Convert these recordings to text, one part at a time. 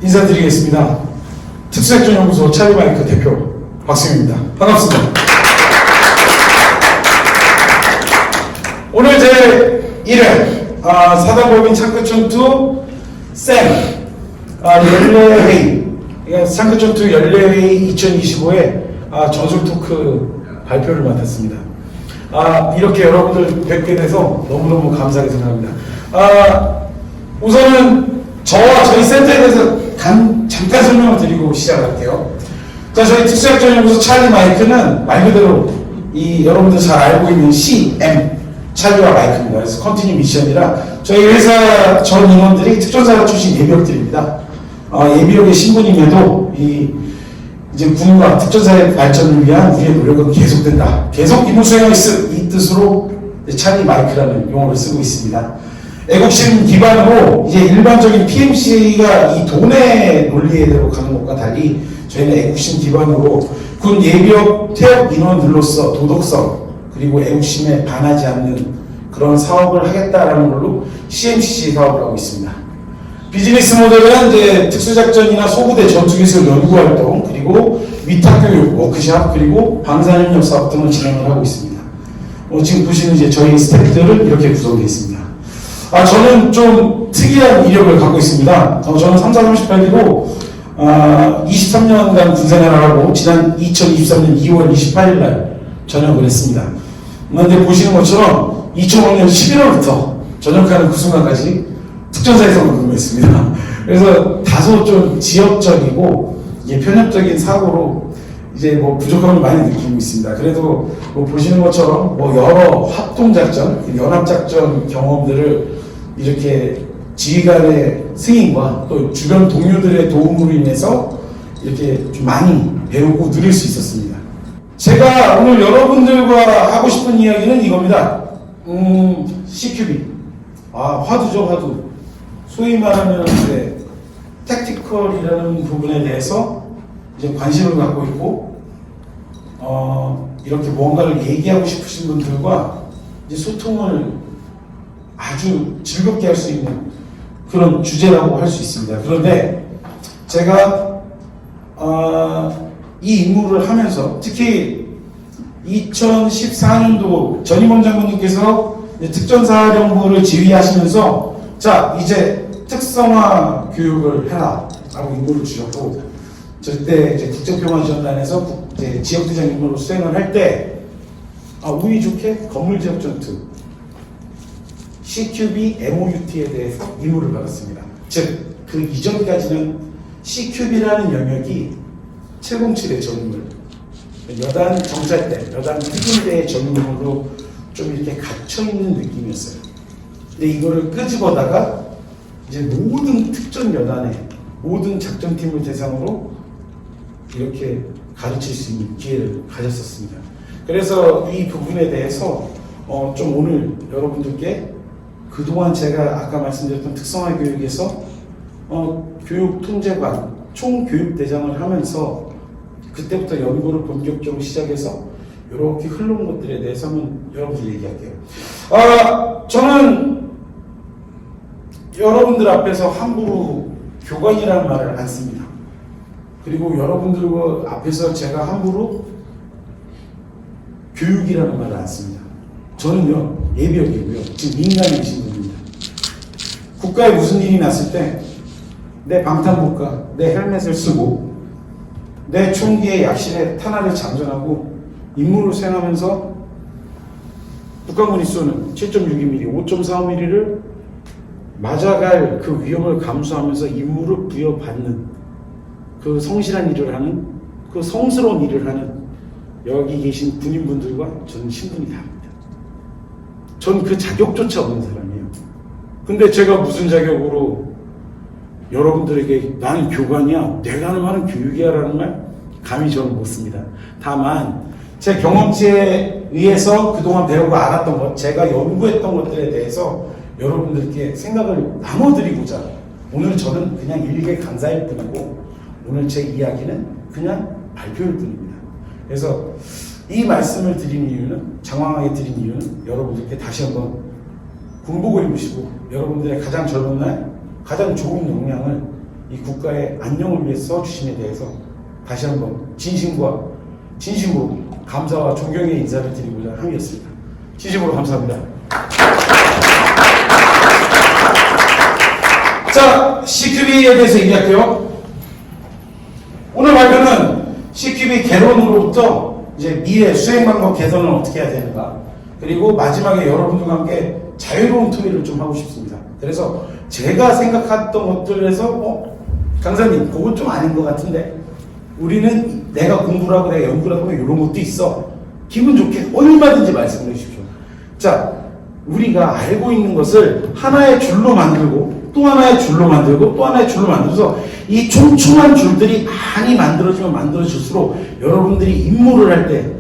인사드리겠습니다. 특수작전연구소 찰리마이크 대표 박승윤입니다. 반갑습니다. 오늘 제 1회 사단법인 창크촌2 쌤 연례회의, 창크촌2 연례회의 2025에 전술 토크 발표를 맡았습니다. 이렇게 여러분들 뵙게 돼서 너무너무 감사하게 생각합니다. 우선은 저와 저희 센터에 대해서 잠깐 설명을 드리고 시작할게요. 자, 저희 특수작전연구소 찰리 마이크는 말 그대로 여러분들 잘 알고 있는 CM 찰리와 마이크입니다. 그래서 컨티뉴 미션이라 저희 회사 전 인원들이 특전사가 출신 예비역들입니다. 예비역의 신분임에도 이제 군과 특전사의 발전을 위한 우리의 노력은 계속된다. 계속 임무 수행할 이 뜻으로 찰리 마이크라는 용어를 쓰고 있습니다. 애국심 기반으로 이제 일반적인 PMC가 이 돈의 논리대로 가는 것과 달리 저희는 애국심 기반으로 군 예비역 퇴역 인원들로서 도덕성 그리고 애국심에 반하지 않는 그런 사업을 하겠다라는 걸로 CMCC 사업을 하고 있습니다. 비즈니스 모델은 이제 특수작전이나 소부대 전투기술 연구활동 그리고 위탁교육 워크샵 그리고 방산협력 사업 등을 진행을 하고 있습니다. 지금 보시는 이제 저희 스태프들은 이렇게 구성되어 있습니다. 저는 좀 특이한 이력을 갖고 있습니다. 저는 3사 38기로 23년간 군생활을 하고 지난 2023년 2월 28일 날 전역을 했습니다. 그런데 보시는 것처럼 2005년 11월부터 전역하는 그 순간까지 특전사에서만 근무했습니다. 그래서 다소 좀 지역적이고 편협적인 사고로 이제 부족함을 많이 느끼고 있습니다. 그래도 보시는 것처럼 여러 합동작전, 연합작전 경험들을 이렇게 지휘관의 승인과 또 주변 동료들의 도움으로 인해서 이렇게 좀 많이 배우고 누릴 수 있었습니다. 제가 오늘 여러분들과 하고 싶은 이야기는 이겁니다. CQB. 화두죠, 화두. 소위 말하면 이제 택티컬이라는 부분에 대해서 이제 관심을 갖고 있고, 이렇게 뭔가를 얘기하고 싶으신 분들과 이제 소통을 아주 즐겁게 할 수 있는 그런 주제라고 할 수 있습니다. 그런데 제가 이 임무를 하면서 특히 2014년도 전임원 장군님께서 특전사령부를 지휘하시면서 자 이제 특성화 교육을 해라 라고 임무를 주셨고 저때 이제 국정평화지원단에서 지역대장 임무로 수행을 할 때 운이 좋게 건물지역전투 CQB MOUT에 대해서 임무를 받았습니다. 즉 그 이전까지는 CQB라는 영역이 707의 전문 여단 정찰대, 여단 특임대의 전문으로 좀 이렇게 갇혀있는 느낌이었어요. 근데 이거를 끄집어다가 이제 모든 특전 여단의 모든 작전팀을 대상으로 이렇게 가르칠 수 있는 기회를 가졌었습니다. 그래서 이 부분에 대해서 좀 오늘 여러분들께 그동안 제가 아까 말씀드렸던 특성화 교육에서 교육 통제관, 총교육대장을 하면서 그때부터 연구를 본격적으로 시작해서 이렇게 흘러온 것들에 대해서 한번 여러분들 얘기할게요. 저는 여러분들 앞에서 함부로 교관이라는 말을 안 씁니다. 그리고 여러분들 앞에서 제가 함부로 교육이라는 말을 안 씁니다. 저는요, 예비역이고요. 지금 민간에 계신 분입니다. 국가에 무슨 일이 났을 때 내 방탄복과 내 헬멧을 쓰고 내 총기의 약실에 탄화를 장전하고 임무를 수행하면서 북한군이 쏘는 7.62mm, 5.45mm를 맞아갈 그 위험을 감수하면서 임무를 부여받는 그 성실한 일을 하는 그 성스러운 일을 하는 여기 계신 군인분들과 저는 신분이 다릅니다. 전 그 자격조차 없는 사람이에요. 근데 제가 무슨 자격으로 여러분들에게 나는 교관이야, 내가 하는 말은 교육이야 라는 말 감히 저는 못 씁니다. 다만 제 경험치에 의해서 그동안 배우고 알았던 것, 제가 연구했던 것들에 대해서 여러분들께 생각을 나눠드리고자 오늘 저는 그냥 일개 강사일 뿐이고 오늘 제 이야기는 그냥 발표일 뿐입니다. 그래서 이 말씀을 드린 이유는, 장황하게 드린 이유는 여러분들께 다시 한번 군복을 입으시고 여러분들의 가장 젊은 날 가장 좋은 역량을 이 국가의 안녕을 위해서 써주심에 대해서 다시 한번 진심으로 감사와 존경의 인사를 드리고자 함이었습니다. 진심으로 감사합니다. 자, CQB에 대해서 얘기할게요. 오늘 발표는 CQB 개론으로부터 이제 미래 수행 방법 개선을 어떻게 해야 되는가, 그리고 마지막에 여러분들과 함께 자유로운 토의를 좀 하고 싶습니다. 그래서 제가 생각했던 것들에서 강사님 그건 좀 아닌 것 같은데, 우리는 내가 공부를 하고 내가 연구를 하고 이런 것도 있어, 기분 좋게 얼마든지 말씀을 해주십시오. 자, 우리가 알고 있는 것을 하나의 줄로 만들고 또 하나의 줄로 만들고 또 하나의 줄로 만들어서 이 촘촘한 줄들이 많이 만들어지면 만들어질수록 여러분들이 임무를 할 때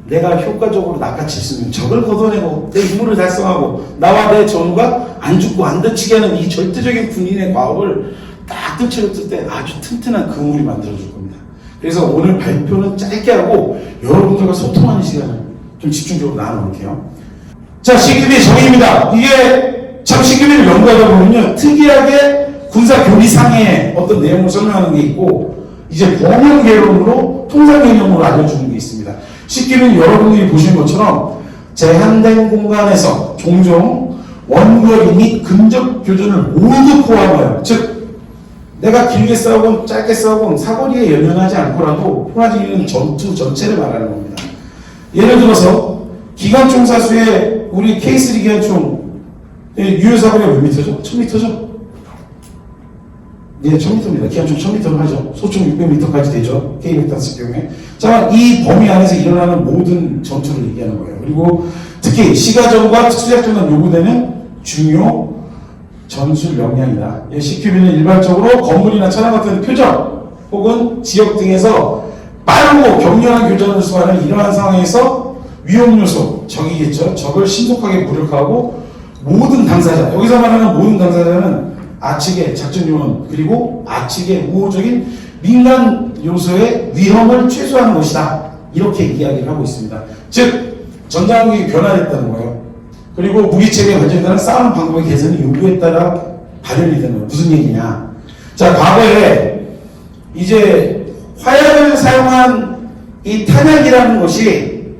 내가 효과적으로 낚아칠 수 있는 적을 걷어내고 내 임무를 달성하고 나와 내 전우가 안 죽고 안 다치게 하는 이 절대적인 군인의 과업을 딱 뜰 때 아주 튼튼한 그물이 만들어질 겁니다. 그래서 오늘 발표는 짧게 하고 여러분들과 소통하는 시간을 좀 집중적으로 나눠볼게요. 자, CQB 정의입니다. 이게 참 CQB를 연구하다 보면요, 특이하게 군사 교리상의 어떤 내용을 설명하는 게 있고, 이제 범용 개론으로 통상 개념으로 알려주는 게 있습니다. CQB는 여러분들이 보시는 것처럼 제한된 공간에서 종종 원거리 및 근접 교전을 모두 포함하여, 즉 내가 길게 싸우건 짧게 싸우건 사거리에 연연하지 않고라도 포화지는 전투 전체를 말하는 겁니다. 예를 들어서 기관총 사수의 우리 K3 기관총 유효사거리가 몇 미터죠? 1000미터죠? 네, 1000미터입니다. 기관총 1000미터로 하죠. 소총 600미터까지 되죠. K100 경우에. 자, 이 범위 안에서 일어나는 모든 전투를 얘기하는 거예요. 그리고 특히 시가전과 특수작전은 요구되는 중요 전술 역량이다. CQB는 일반적으로 건물이나 차량 같은 표적 혹은 지역 등에서 빠르고 격렬한 교전을 수행하는 이러한 상황에서 위험 요소, 적이겠죠. 적을 신속하게 무력화하고 모든 당사자, 여기서 말하는 모든 당사자는 아측의 작전 요원 그리고 아측의 우호적인 민간 요소의 위험을 최소화하는 것이다. 이렇게 이야기를 하고 있습니다. 즉 전장국이 변화됐다는 거예요. 그리고 무기체계에 발전되는 싸움 방법의 개선이 요구에 따라 발현이 되는 거예요. 무슨 얘기냐? 자, 과거에 이제 화약을 사용한 이 탄약이라는 것이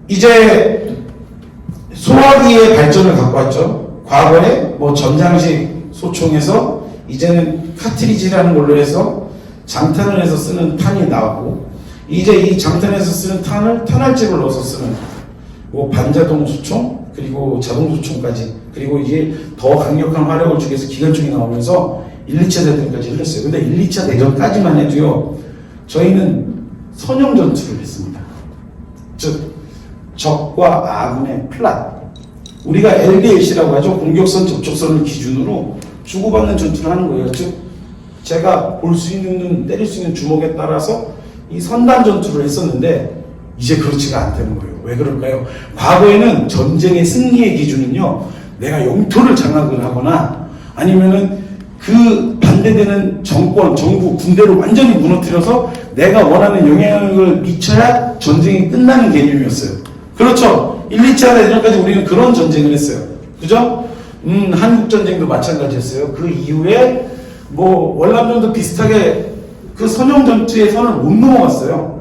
이제 소화기의 발전을 갖고 왔죠. 과거에 뭐 전장식 소총에서 이제는 카트리지라는 걸로 해서 장탄을 해서 쓰는 탄이 나오고, 이제 이 장탄에서 쓰는 탄을 탄알집을 넣어서 쓰는 뭐 반자동 소총 그리고 자동 소총까지, 그리고 이게 더 강력한 화력을 주기 위해서 기관총이 나오면서 1, 2차 대전까지 흘렀어요. 근데 1, 2차 대전까지만 해도요, 저희는 선형 전투를 했습니다. 즉 적과 아군의 플랫, 우리가 LDLC라고 하죠. 공격선 접촉선을 기준으로 주고받는 전투를 하는 거예요. 즉 제가 볼 수 있는 눈, 때릴 수 있는 주먹에 따라서 이 선단 전투를 했었는데 이제 그렇지가 않다는 거예요. 왜 그럴까요? 과거에는 전쟁의 승리의 기준은요, 내가 영토를 장악을 하거나 아니면은 그 반대되는 정권, 정부, 군대를 완전히 무너뜨려서 내가 원하는 영향력을 미쳐야 전쟁이 끝나는 개념이었어요. 그렇죠. 1, 2차 대전까지 우리는 그런 전쟁을 했어요. 그죠? 한국전쟁도 마찬가지였어요. 그 이후에 뭐 월남전도 비슷하게 그 선형전투의 선을 못 넘어갔어요.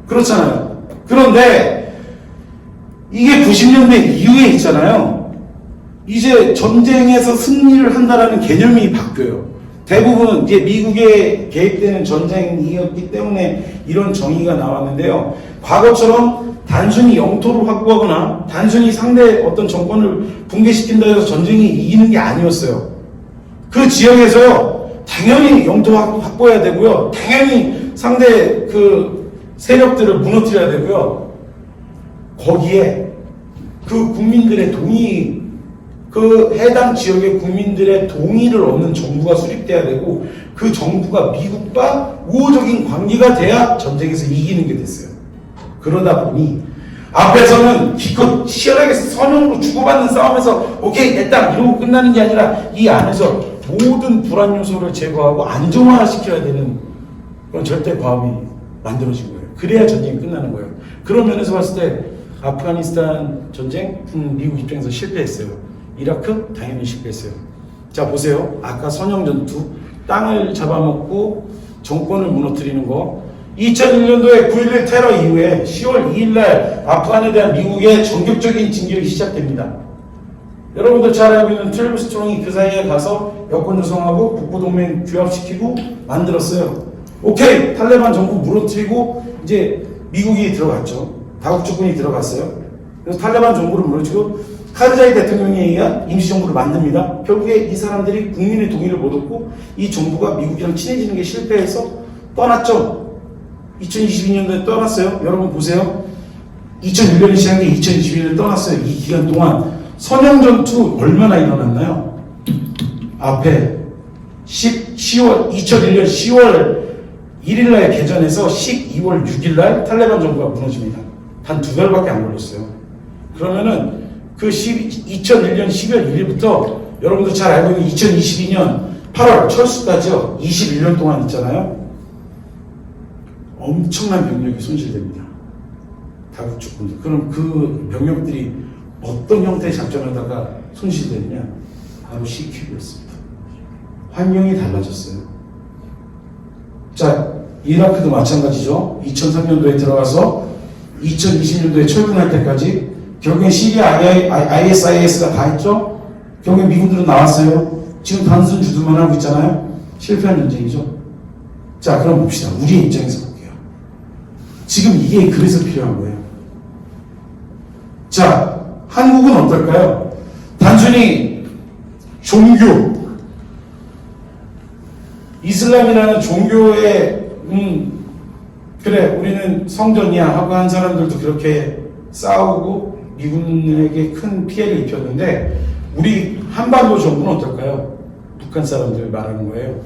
그렇잖아요. 그런데 이게 90년대 이후에 있잖아요. 이제 전쟁에서 승리를 한다라는 개념이 바뀌어요. 대부분 이제 미국에 개입되는 전쟁이었기 때문에 이런 정의가 나왔는데요. 과거처럼 단순히 영토를 확보하거나 단순히 상대 어떤 정권을 붕괴시킨다 해서 전쟁이 이기는 게 아니었어요. 그 지역에서요, 당연히 영토 확보해야 되고요. 당연히 상대 그 세력들을 무너뜨려야 되고요. 거기에 그 국민들의 동의, 그 해당 지역의 국민들의 동의를 얻는 정부가 수립돼야 되고, 그 정부가 미국과 우호적인 관계가 돼야 전쟁에서 이기는 게 됐어요. 그러다 보니 앞에서는 기껏 치열하게 선형으로 주고받는 싸움에서 오케이 됐다 이러고 끝나는 게 아니라 이 안에서 모든 불안 요소를 제거하고 안정화시켜야 되는 그런 절대 과업이 만들어진 거예요. 그래야 전쟁이 끝나는 거예요. 그런 면에서 봤을 때 아프가니스탄 전쟁 미국 입장에서 실패했어요. 이라크 당연히 실패했어요. 자 보세요. 아까 선형 전투 땅을 잡아먹고 정권을 무너뜨리는 거. 2001년도에 9.11 테러 이후에 10월 2일날 아프간에 대한 미국의 전격적인 진격이 시작됩니다. 여러분들 잘 알고 있는 12 스트롱이 그 사이에 가서 여권 조성하고 북부동맹 규합시키고 만들었어요. 오케이, 탈레반 정부 무너뜨리고 이제 미국이 들어갔죠. 다국적군이 들어갔어요. 그래서 탈레반 정부를 무너뜨리고 카르자이 대통령에 의한 임시정부를 만듭니다. 결국에 이 사람들이 국민의 동의를 못 얻고 이 정부가 미국이랑 친해지는 게 실패해서 떠났죠. 2022년도에 떠났어요. 여러분 보세요. 2001년에 시작해 2022년에 떠났어요. 이 기간 동안 선형전투 얼마나 일어났나요? 앞에 2001년 10월 1일날 개전해서 12월 6일날 탈레반 정부가 무너집니다. 단 2달밖에 안 걸렸어요. 그러면은 그 2001년 12월 1일부터 여러분들 잘 알고 있는 2022년 8월 철수까지요. 21년 동안 있잖아요. 엄청난 병력이 손실됩니다. 다국적군들. 그럼 그 병력들이 어떤 형태의 작전하다가 손실되느냐? 바로 CQB였습니다. 환경이 달라졌어요. 자, 이라크도 마찬가지죠. 2003년도에 들어가서 2020년도에 철군할 때까지 결국엔 시리아 ISIS가 다 했죠. 결국엔 미군들은 나왔어요. 지금 단순 주둔만 하고 있잖아요. 실패한 전쟁이죠. 자, 그럼 봅시다. 우리의 입장에서 볼게요. 지금 이게 그래서 필요한 거예요. 자, 한국은 어떨까요? 단순히 종교, 이슬람이라는 종교에 그래 우리는 성전이야 하고 한 사람들도 그렇게 싸우고 미군에게 큰 피해를 입혔는데 우리 한반도 정부는 어떨까요? 북한 사람들 말하는 거예요.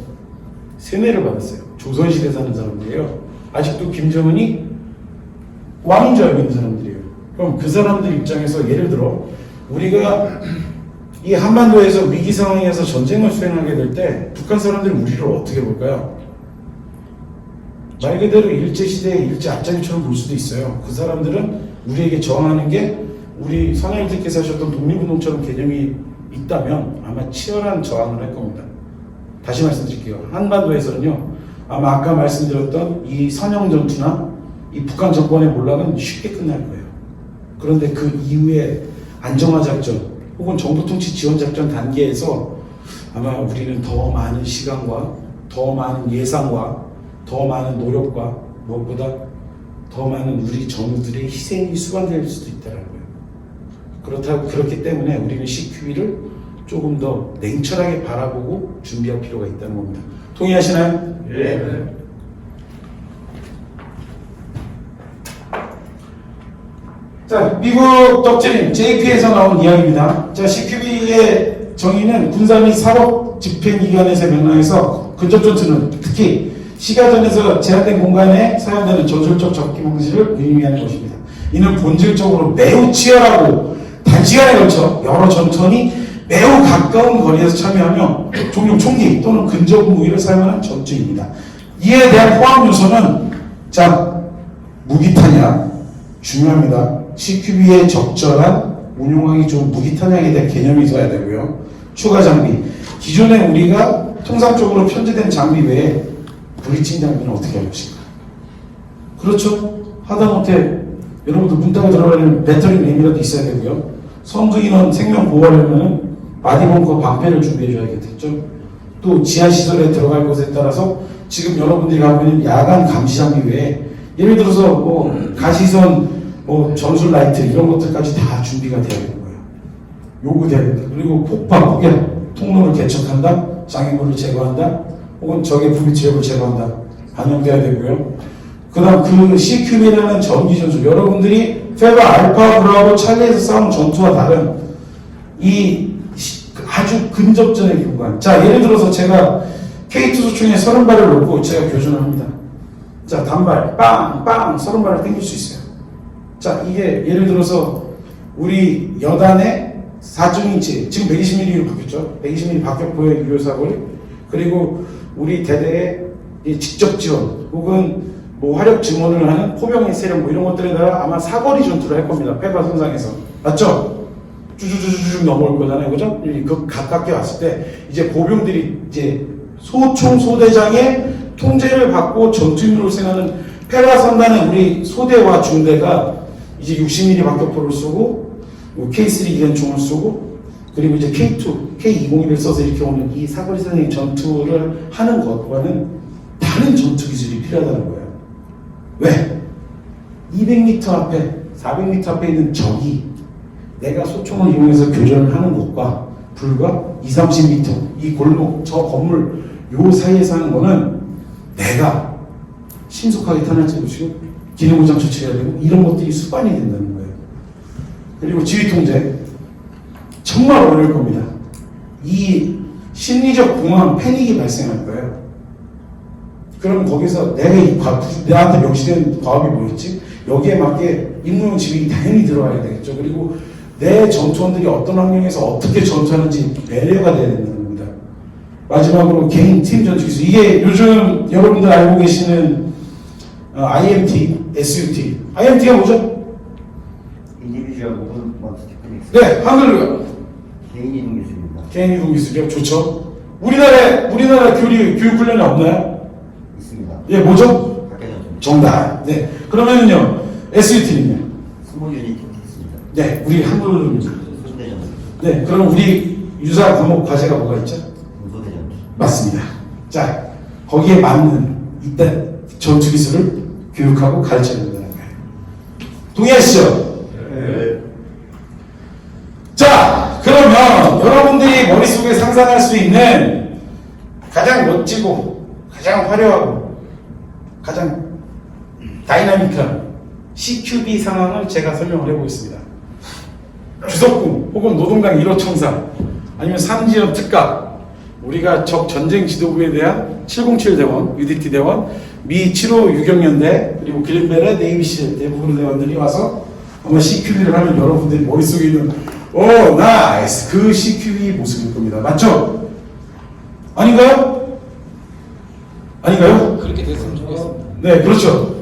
세뇌를 받았어요. 조선시대 사는 사람들이에요. 아직도 김정은이 왕인 줄 알고 있는 사람들이에요. 그럼 그 사람들 입장에서 예를 들어 우리가 이 한반도에서 위기 상황에서 전쟁을 수행하게 될 때 북한 사람들은 우리를 어떻게 볼까요? 말 그대로 일제시대의 일제 앞잡이처럼 볼 수도 있어요. 그 사람들은 우리에게 저항하는 게 우리 선생님들께서 하셨던 독립운동처럼 개념이 있다면 아마 치열한 저항을 할 겁니다. 다시 말씀드릴게요. 한반도에서는요, 아마 아까 말씀드렸던 이 선형전투나 이 북한 정권의 몰락은 쉽게 끝날 거예요. 그런데 그 이후에 안정화작전 혹은 정부통치 지원작전 단계에서 아마 우리는 더 많은 시간과 더 많은 예산과 더 많은 노력과 무엇보다 더 많은 우리 정부들의 희생이 수반될 수도 있다는 거예요. 그렇기 때문에 우리는 CQB를 조금 더 냉철하게 바라보고 준비할 필요가 있다는 겁니다. 동의하시나요? 네. 자, 미국 덕트린 JP에서 나온 이야기입니다. 자, CQB의 정의는 군사 및 사법 집행기관에서 명령해서 근접전투는 특히 시가전에서 제한된 공간에 사용되는 전술적 접근 방식을 의미하는 것입니다. 이는 본질적으로 매우 치열하고 단시간에 걸쳐 여러 전선이 매우 가까운 거리에서 참여하며 종종 총기 또는 근접 무기를 사용하는 전투입니다. 이에 대한 포함 요소는 자, 무기탄약 중요합니다. CQB의 적절한 운용하기 좋은 무기탄약에 대한 개념이 있어야 되고요. 추가 장비. 기존에 우리가 통상적으로 편제된 장비 외에 브리칭 장비는 어떻게 할 것인가? 그렇죠? 하다못해 여러분들 문 따고 들어가려면 배터리 램이라도 있어야 되고요. 선두 인원 생명 보호하려면 바디벙커 방패를 준비해줘야겠죠. 또 지하시설에 들어갈 것에 따라서 지금 여러분들이 갖고 있는 야간 감시 장비 외에 예를 들어서 뭐 가시선 전술 라이트 이런 것들까지 다 준비가 돼야 되는 거예요. 요구돼야 된다. 그리고 폭파, 폭격, 통로를 개척한다, 장애물을 제거한다, 혹은 적의 불비 지역을 제거한다. 반영돼야 되고요. 그 다음 그 CQB라는 전기 전술, 여러분들이 페바, 알파, 브라보, 찰리에서 싸운 전투와 다른 이 아주 근접전의 공간. 자, 예를 들어서 제가 K2 소총에 30발을 놓고 제가 교전을 합니다. 자, 단발, 빵, 빵, 30발을 땡길 수 있어요. 자, 이게 예를 들어서 우리 여단의 4.2인치, 지금 120mm로 바뀌었죠. 120mm 박격포의 유효사거리, 그리고 우리 대대의 직접 지원, 혹은 뭐 화력 증원을 하는 포병의 세력, 뭐 이런 것들에 따라 아마 사거리 전투를 할 겁니다. 페바 선상에서. 맞죠? 쭈쭈쭈쭈 넘어올 거잖아요. 그죠? 그 가깝게 왔을 때, 이제 보병들이 이제 소총 소대장의 통제를 받고 전투임무를 수행하는 페라선단의 우리 소대와 중대가 이제 60mm 박격포를 쏘고 K3 기관총을 쏘고 그리고 이제 K2, K201을 써서 이렇게 오는 이 사거리선의 전투를 하는 것과는 다른 전투 기술이 필요하다는 거예요. 왜? 200m 앞에, 400m 앞에 있는 적이 내가 소총을 이용해서 교전을 하는 것과 불과 20-30m 이 골목, 저 건물 요 사이에서 하는 거는 내가 신속하게 탄환지 보시고 기능보장 조치해야 되고 이런 것들이 수반이 된다는 거예요. 그리고 지휘 통제 정말 어려울 겁니다. 이 심리적 공황, 패닉이 발생할 거예요. 그럼 거기서 나한테 명시된 과업이 뭐였지? 여기에 맞게 임무용 지휘이 당연히 들어와야 되겠죠. 그리고 내 전투원들이 어떤 환경에서 어떻게 전투하는지 배려가 돼야 된다는 겁니다. 마지막으로 개인 팀 전투 기술. 이게 요즘 여러분들 알고 계시는 IMT, SUT. IMT가 뭐죠? 인디비주얼 모먼트 테크닉스. 네, 한글로요. 개인 이동 기술입니다. 개인 이동 기술이요. 좋죠. 우리나라 교육훈련이 없나요? 있습니다. 예, 뭐죠? 각계전 정답. 네. 그러면은요, SUT는요? 스몰 유닛 있습니다. 네, 우리 한글로. 소대전, 네, 그럼 우리 유사 과목 과제가 뭐가 있죠? 소대전. 맞습니다. 자, 거기에 맞는 이때 전투 기술을 교육하고 가르쳐야 된다는 거예요. 동의하시죠? 네. 자, 그러면 여러분들이 머릿속에 상상할 수 있는 가장 멋지고 가장 화려하고 가장 다이나믹한 CQB 상황을 제가 설명을 해보겠습니다. 주석궁 혹은 노동당 1호 청사 아니면 삼지연 특각 우리가 적 전쟁 지도부에 대한 707 대원, UDT 대원, 미 7호 유경연대 그리고 그린벨의 네이비시 대부분 대원들이 와서 아마 CQB를 하면 여러분들이 머릿속에 있는 오 나이스 그 CQB 모습일 겁니다. 맞죠? 아닌가요? 아닌가요? 그렇게 됐으면 좋겠습니다. 네, 그렇죠.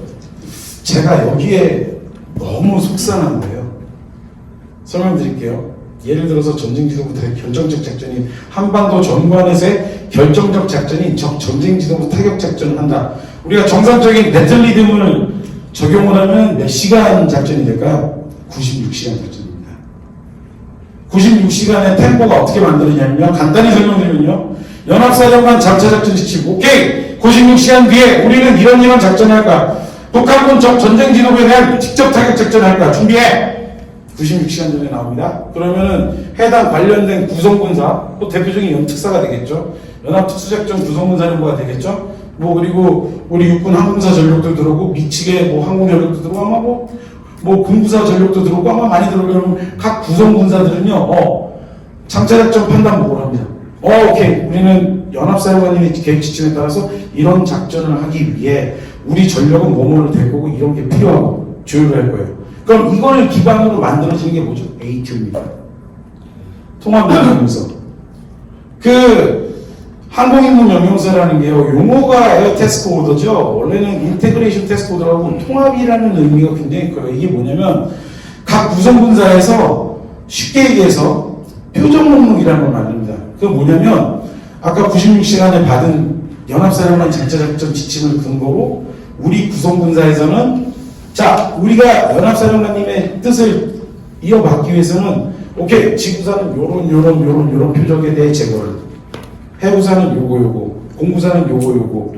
제가 여기에 너무 속상한 거예요. 설명드릴게요. 예를 들어서 전쟁 지도부터의 결정적 작전인 한반도 전관에서의 결정적 작전인 적 전쟁 지도부 타격 작전을 한다. 우리가 정상적인 네틀리즘을 적용을 하면 몇 시간 작전이 될까요? 96시간 작전입니다. 96시간의 템포가 어떻게 만들어지냐면요. 간단히 설명드리면요. 연합사령관 잠차 작전 지치고 오케이! 96시간 뒤에 우리는 이런 작전을 할까? 북한군 적 전쟁 지도부에 대한 직접 타격 작전을 할까? 준비해! 96시간 전에 나옵니다. 그러면은 해당 관련된 구성군사, 또 대표적인 연특사가 되겠죠. 연합특수작전 구성군사령부가 되겠죠. 뭐 그리고 우리 육군 항공사 전력도 들어오고 미측의 뭐 항공 전력도 들어오고 아마 뭐 군부사 전력도 들어오고 아마 많이 들어오고 그러면 각 구성군사들은요. 장차작전 판단 보고를 합니다. 오케이. 우리는 연합사령관님의 계획 지침에 따라서 이런 작전을 하기 위해 우리 전력은 뭐뭐를 될 거고 이런 게 필요하고 조율을 할 거예요. 그럼 이걸 기반으로 만들어지는 게 뭐죠? ATO입니다. 통합명령서. 그 항공임무 명령서라는 게요. 용어가 에어 태스크 오더죠. 원래는 인테그레이션 태스크 오더라고 통합이라는 의미가 굉장히 커요. 이게 뭐냐면 각 구성군사에서 쉽게 얘기해서 표정 목록이라는 걸 만듭니다. 그게 뭐냐면 아까 96시간에 받은 연합사령관 장차작전 지침을 근거로 우리 구성군사에서는 자 우리가 연합사령관님의 뜻을 이어받기 위해서는 오케이 지구사는 요런 표적에 대해 제거를 해우사는 요거 공구사는 요거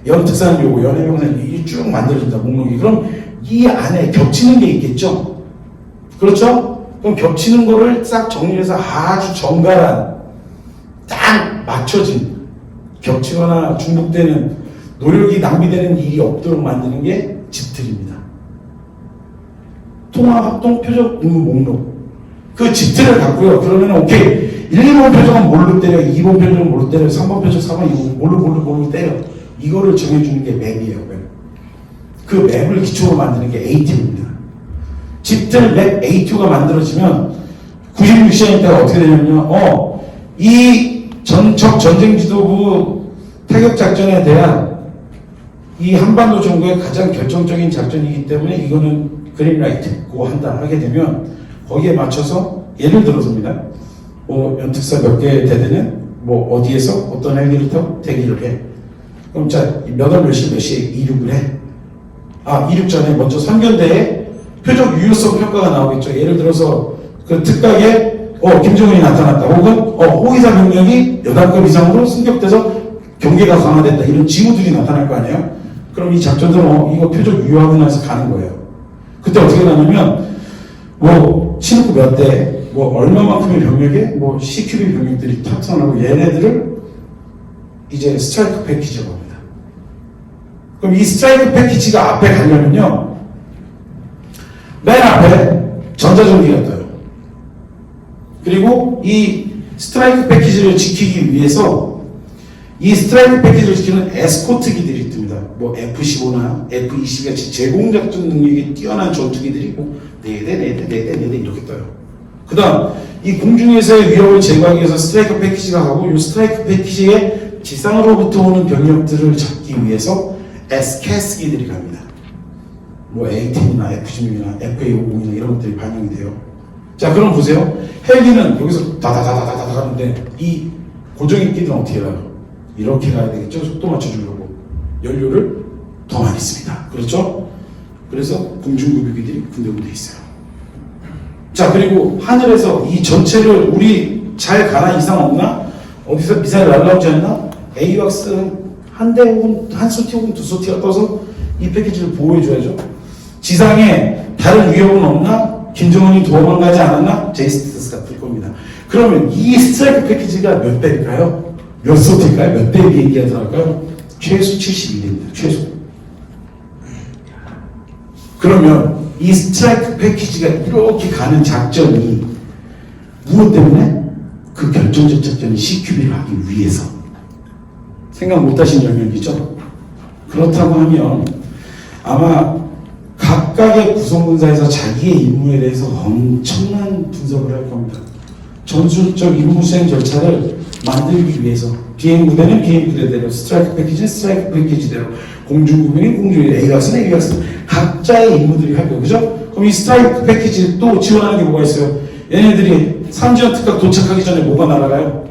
연특사는 요거 연해병사는 이게 쭉 만들어진다 목록이. 그럼 이 안에 겹치는 게 있겠죠. 그렇죠? 그럼 겹치는 거를 싹 정리해서 아주 정갈한 딱 맞춰진 겹치거나 중복되는 노력이 낭비되는 일이 없도록 만드는 게 집틀입니다. 통합 합동 표적 임무 목록. 그 집틀을 갖고요. 그러면 오케이 1, 2번 표적은 뭘로 때려, 2번 표적은 뭘로 때려, 3번 표적, 4번 이거 뭘로 때려. 이거를 정해주는 게 맵이에요. 맵. 그 맵을 기초로 만드는 게 ATO입니다. 집틀 맵 ATO가 만들어지면 96시간 때가 어떻게 되냐면요. 이 적 전쟁 지도부 타격 작전에 대한 이 한반도 정부의 가장 결정적인 작전이기 때문에 이거는 그린라이트고 한다 하게 되면 거기에 맞춰서 예를 들어서입니다. 뭐 연특사 몇 개 대대는 뭐 어디에서 어떤 헬기부터 대기를 해. 그럼 자, 몇 월 몇 시에 이륙을 해. 이륙 전에 먼저 선결대에 표적 유효성 평가가 나오겠죠. 예를 들어서 그 특각에 김정은이 나타났다. 혹은 호위사 병력이 여단급 이상으로 승격돼서 경계가 강화됐다. 이런 징후들이 나타날 거 아니에요. 그럼 이 작전들은 이거 표적 유효하고 나서 가는 거예요. 그때 어떻게 가냐면 뭐 신호급 몇 대, 뭐 얼마만큼의 병력에 뭐 CQB 병력들이 탑승하고 얘네들을 이제 스트라이크 패키지라고 합니다. 그럼 이 스트라이크 패키지가 앞에 가려면요, 맨 앞에 전자전기가 떠요. 그리고 이 스트라이크 패키지를 지키기 위해서 이 스트라이크 패키지를 지키는 에스코트기들이 뜹니다. 뭐 F-15나 F-20 같이 제공작전 능력이 뛰어난 전투기들이 뭐 4대 이렇게 떠요. 그 다음 이 공중에서의 위협을 제거하기 위해서 스트라이크 패키지가 가고 이 스트라이크 패키지의 지상으로부터 오는 병력들을 잡기 위해서 SCAS기들이 갑니다. 뭐 A-10이나 F-16이나 FA-50이나 이런 것들이 반영이 돼요. 자, 그럼 보세요. 헬기는 여기서 다다다다다다 가는데 이 고정익기들은 어떻게 가요? 이렇게 가야 되겠죠? 속도 맞춰주려고 연료를 더 많이 씁니다. 그렇죠? 그래서 공중급유기들이 군대군대 있어요. 자, 그리고 하늘에서 이 전체를 우리 잘 가나 이상 없나? 어디서 미사일 날라오지 않나? AWACS 한 대 혹은 한 소티 혹은 두 소티가 떠서 이 패키지를 보호해줘야죠. 지상에 다른 위협은 없나? 김정은이 도망가지 않았나? 제이스트스가 뜰 겁니다. 그러면 이 스트라이크 패키지가 몇 대일까요? 몇 소티일까요? 몇 대의 비행기가 들어갈까요? 최소 71대입니다. 최소. 그러면 이 스트라이크 패키지가 이렇게 가는 작전이 무엇 때문에? 그 결정적 작전이 CQB를 하기 위해서. 생각 못하신 영역이죠? 그렇다고 하면 아마 각각의 구성군사에서 자기의 임무에 대해서 엄청난 분석을 할 겁니다. 전술적 임무 수행 절차를 만들기 위해서 비행부대는 비행부대대로, 스트라이크 패키지는 스트라이크 패키지대로, 공중부대는 공중부대, AWACS는 AWACS 각자의 임무들이 할 거예요. 그죠? 그럼 이 스트라이크 패키지 또 지원하는 게 뭐가 있어요? 얘네들이 삼지연 특각 도착하기 전에 뭐가 날아가요?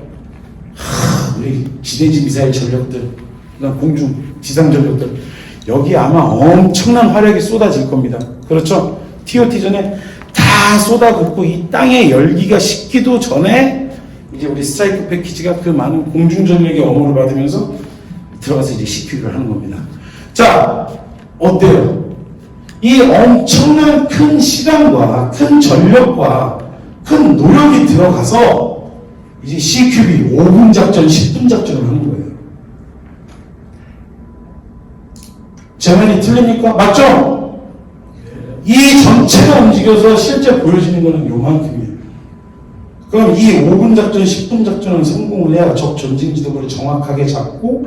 우리 지대지 미사일 전력들, 그다음 공중 지상 전력들, 여기 아마 엄청난 화력이 쏟아질 겁니다. 그렇죠? TOT 전에 다 쏟아붓고 이 땅에 열기가 식기도 전에 이제 우리 스트라이크 패키지가 그 많은 공중 전력의 엄호를 받으면서 들어가서 이제 CQ를 하는 겁니다. 자, 어때요? 이 엄청난 큰 시간과 큰 전력과 큰 노력이 들어가서 이제 CQB 5분 작전, 10분 작전을 하는 거예요. 제 말이 틀립니까? 맞죠? 이 전체가 움직여서 실제 보여지는 거는 요만큼이에요. 그럼 이 5분 작전, 10분 작전을 성공을 해야 적 전진 지도부를 정확하게 잡고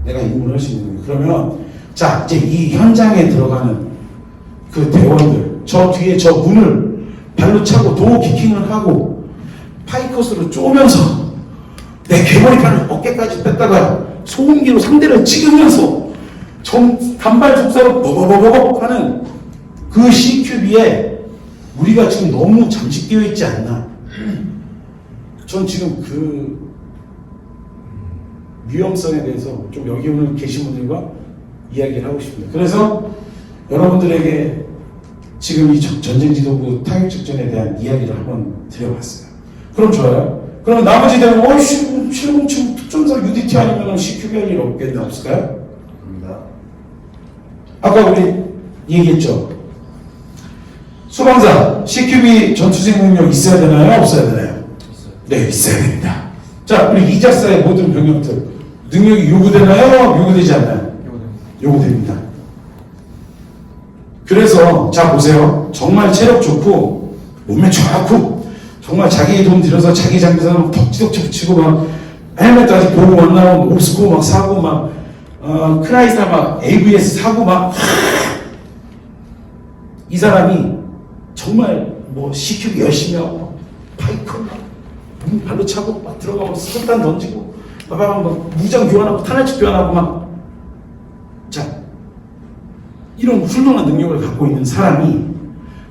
내가 임무를 할 수 있는 거예요. 그러면 자, 이제 이 현장에 들어가는 그 대원들, 저 뒤에 저 문을 발로 차고 도어 키킹을 하고 파이컷으로 쪼면서 내 괴머리판을 어깨까지 뺐다가 소음기로 상대를 찍으면서 단발 속사로 버버버버 하는 그 CQB에 우리가 지금 너무 잠식되어 있지 않나. 전 지금 그 위험성에 대해서 좀 여기 오늘 계신 분들과 이야기를 하고 싶습니다. 그래서 여러분들에게 지금 이 전쟁지도부 타격작전에 대한 이야기를 한번 드려봤어요. 그럼 좋아요. 그러면 나머지 대는 707 특전사 UDT 아니면 CQB 할 일 없겠나 없을까요? 아까 우리 얘기했죠. 수방사 CQB 전투생 능력 있어야 되나요? 없어야 되나요? 네, 있어야 됩니다. 자, 우리 이작사의 모든 병력들 능력이 요구되나요? 요구되지 않나요? 요구됩니다. 그래서 자 보세요. 정말 체력 좋고 몸매 좋고 정말 자기 돈 들여서 자기 장비에서 막 덕지덕지 붙이고 막 헬멧까지 보고 막 나오고 옵스코 막 사고 막 크라이스나 막 AVS 사고 막 이 사람이 정말 뭐 CQB 열심히 하고 파이크 막 발로 차고 막 들어가고 스탄 던지고 막 무장 교환하고 탄화축 교환하고 막 자 이런 훌륭한 능력을 갖고 있는 사람이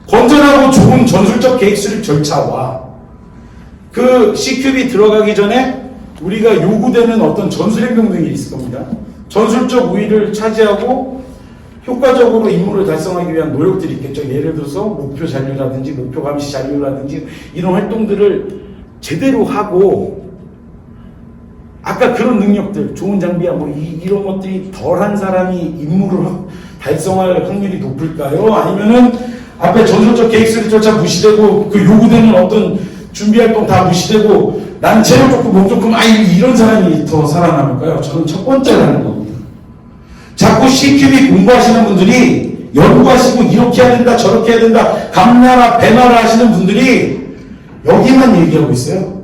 건전하고 좋은 전술적 계획 수립 절차와 그 CQB 들어가기 전에 우리가 요구되는 어떤 전술행동 등이 있을 겁니다. 전술적 우위를 차지하고 효과적으로 임무를 달성하기 위한 노력들이 있겠죠. 예를 들어서 목표 잔류라든지 목표 감시 잔류라든지 이런 활동들을 제대로 하고, 아까 그런 능력들, 좋은 장비야 뭐 이런 것들이 덜한 사람이 임무를 달성할 확률이 높을까요? 아니면은 앞에 전술적 계획 수립조차 무시되고 그 요구되는 어떤 준비 활동 다 무시되고 난 체력 좋고 몸 좋고 이런 사람이 더 살아남을까요? 저는 첫 번째라는 겁니다. 자꾸 CQB 공부하시는 분들이 연구하시고 이렇게 해야 된다 저렇게 해야 된다 감나라 배나라 하시는 분들이 여기만 얘기하고 있어요.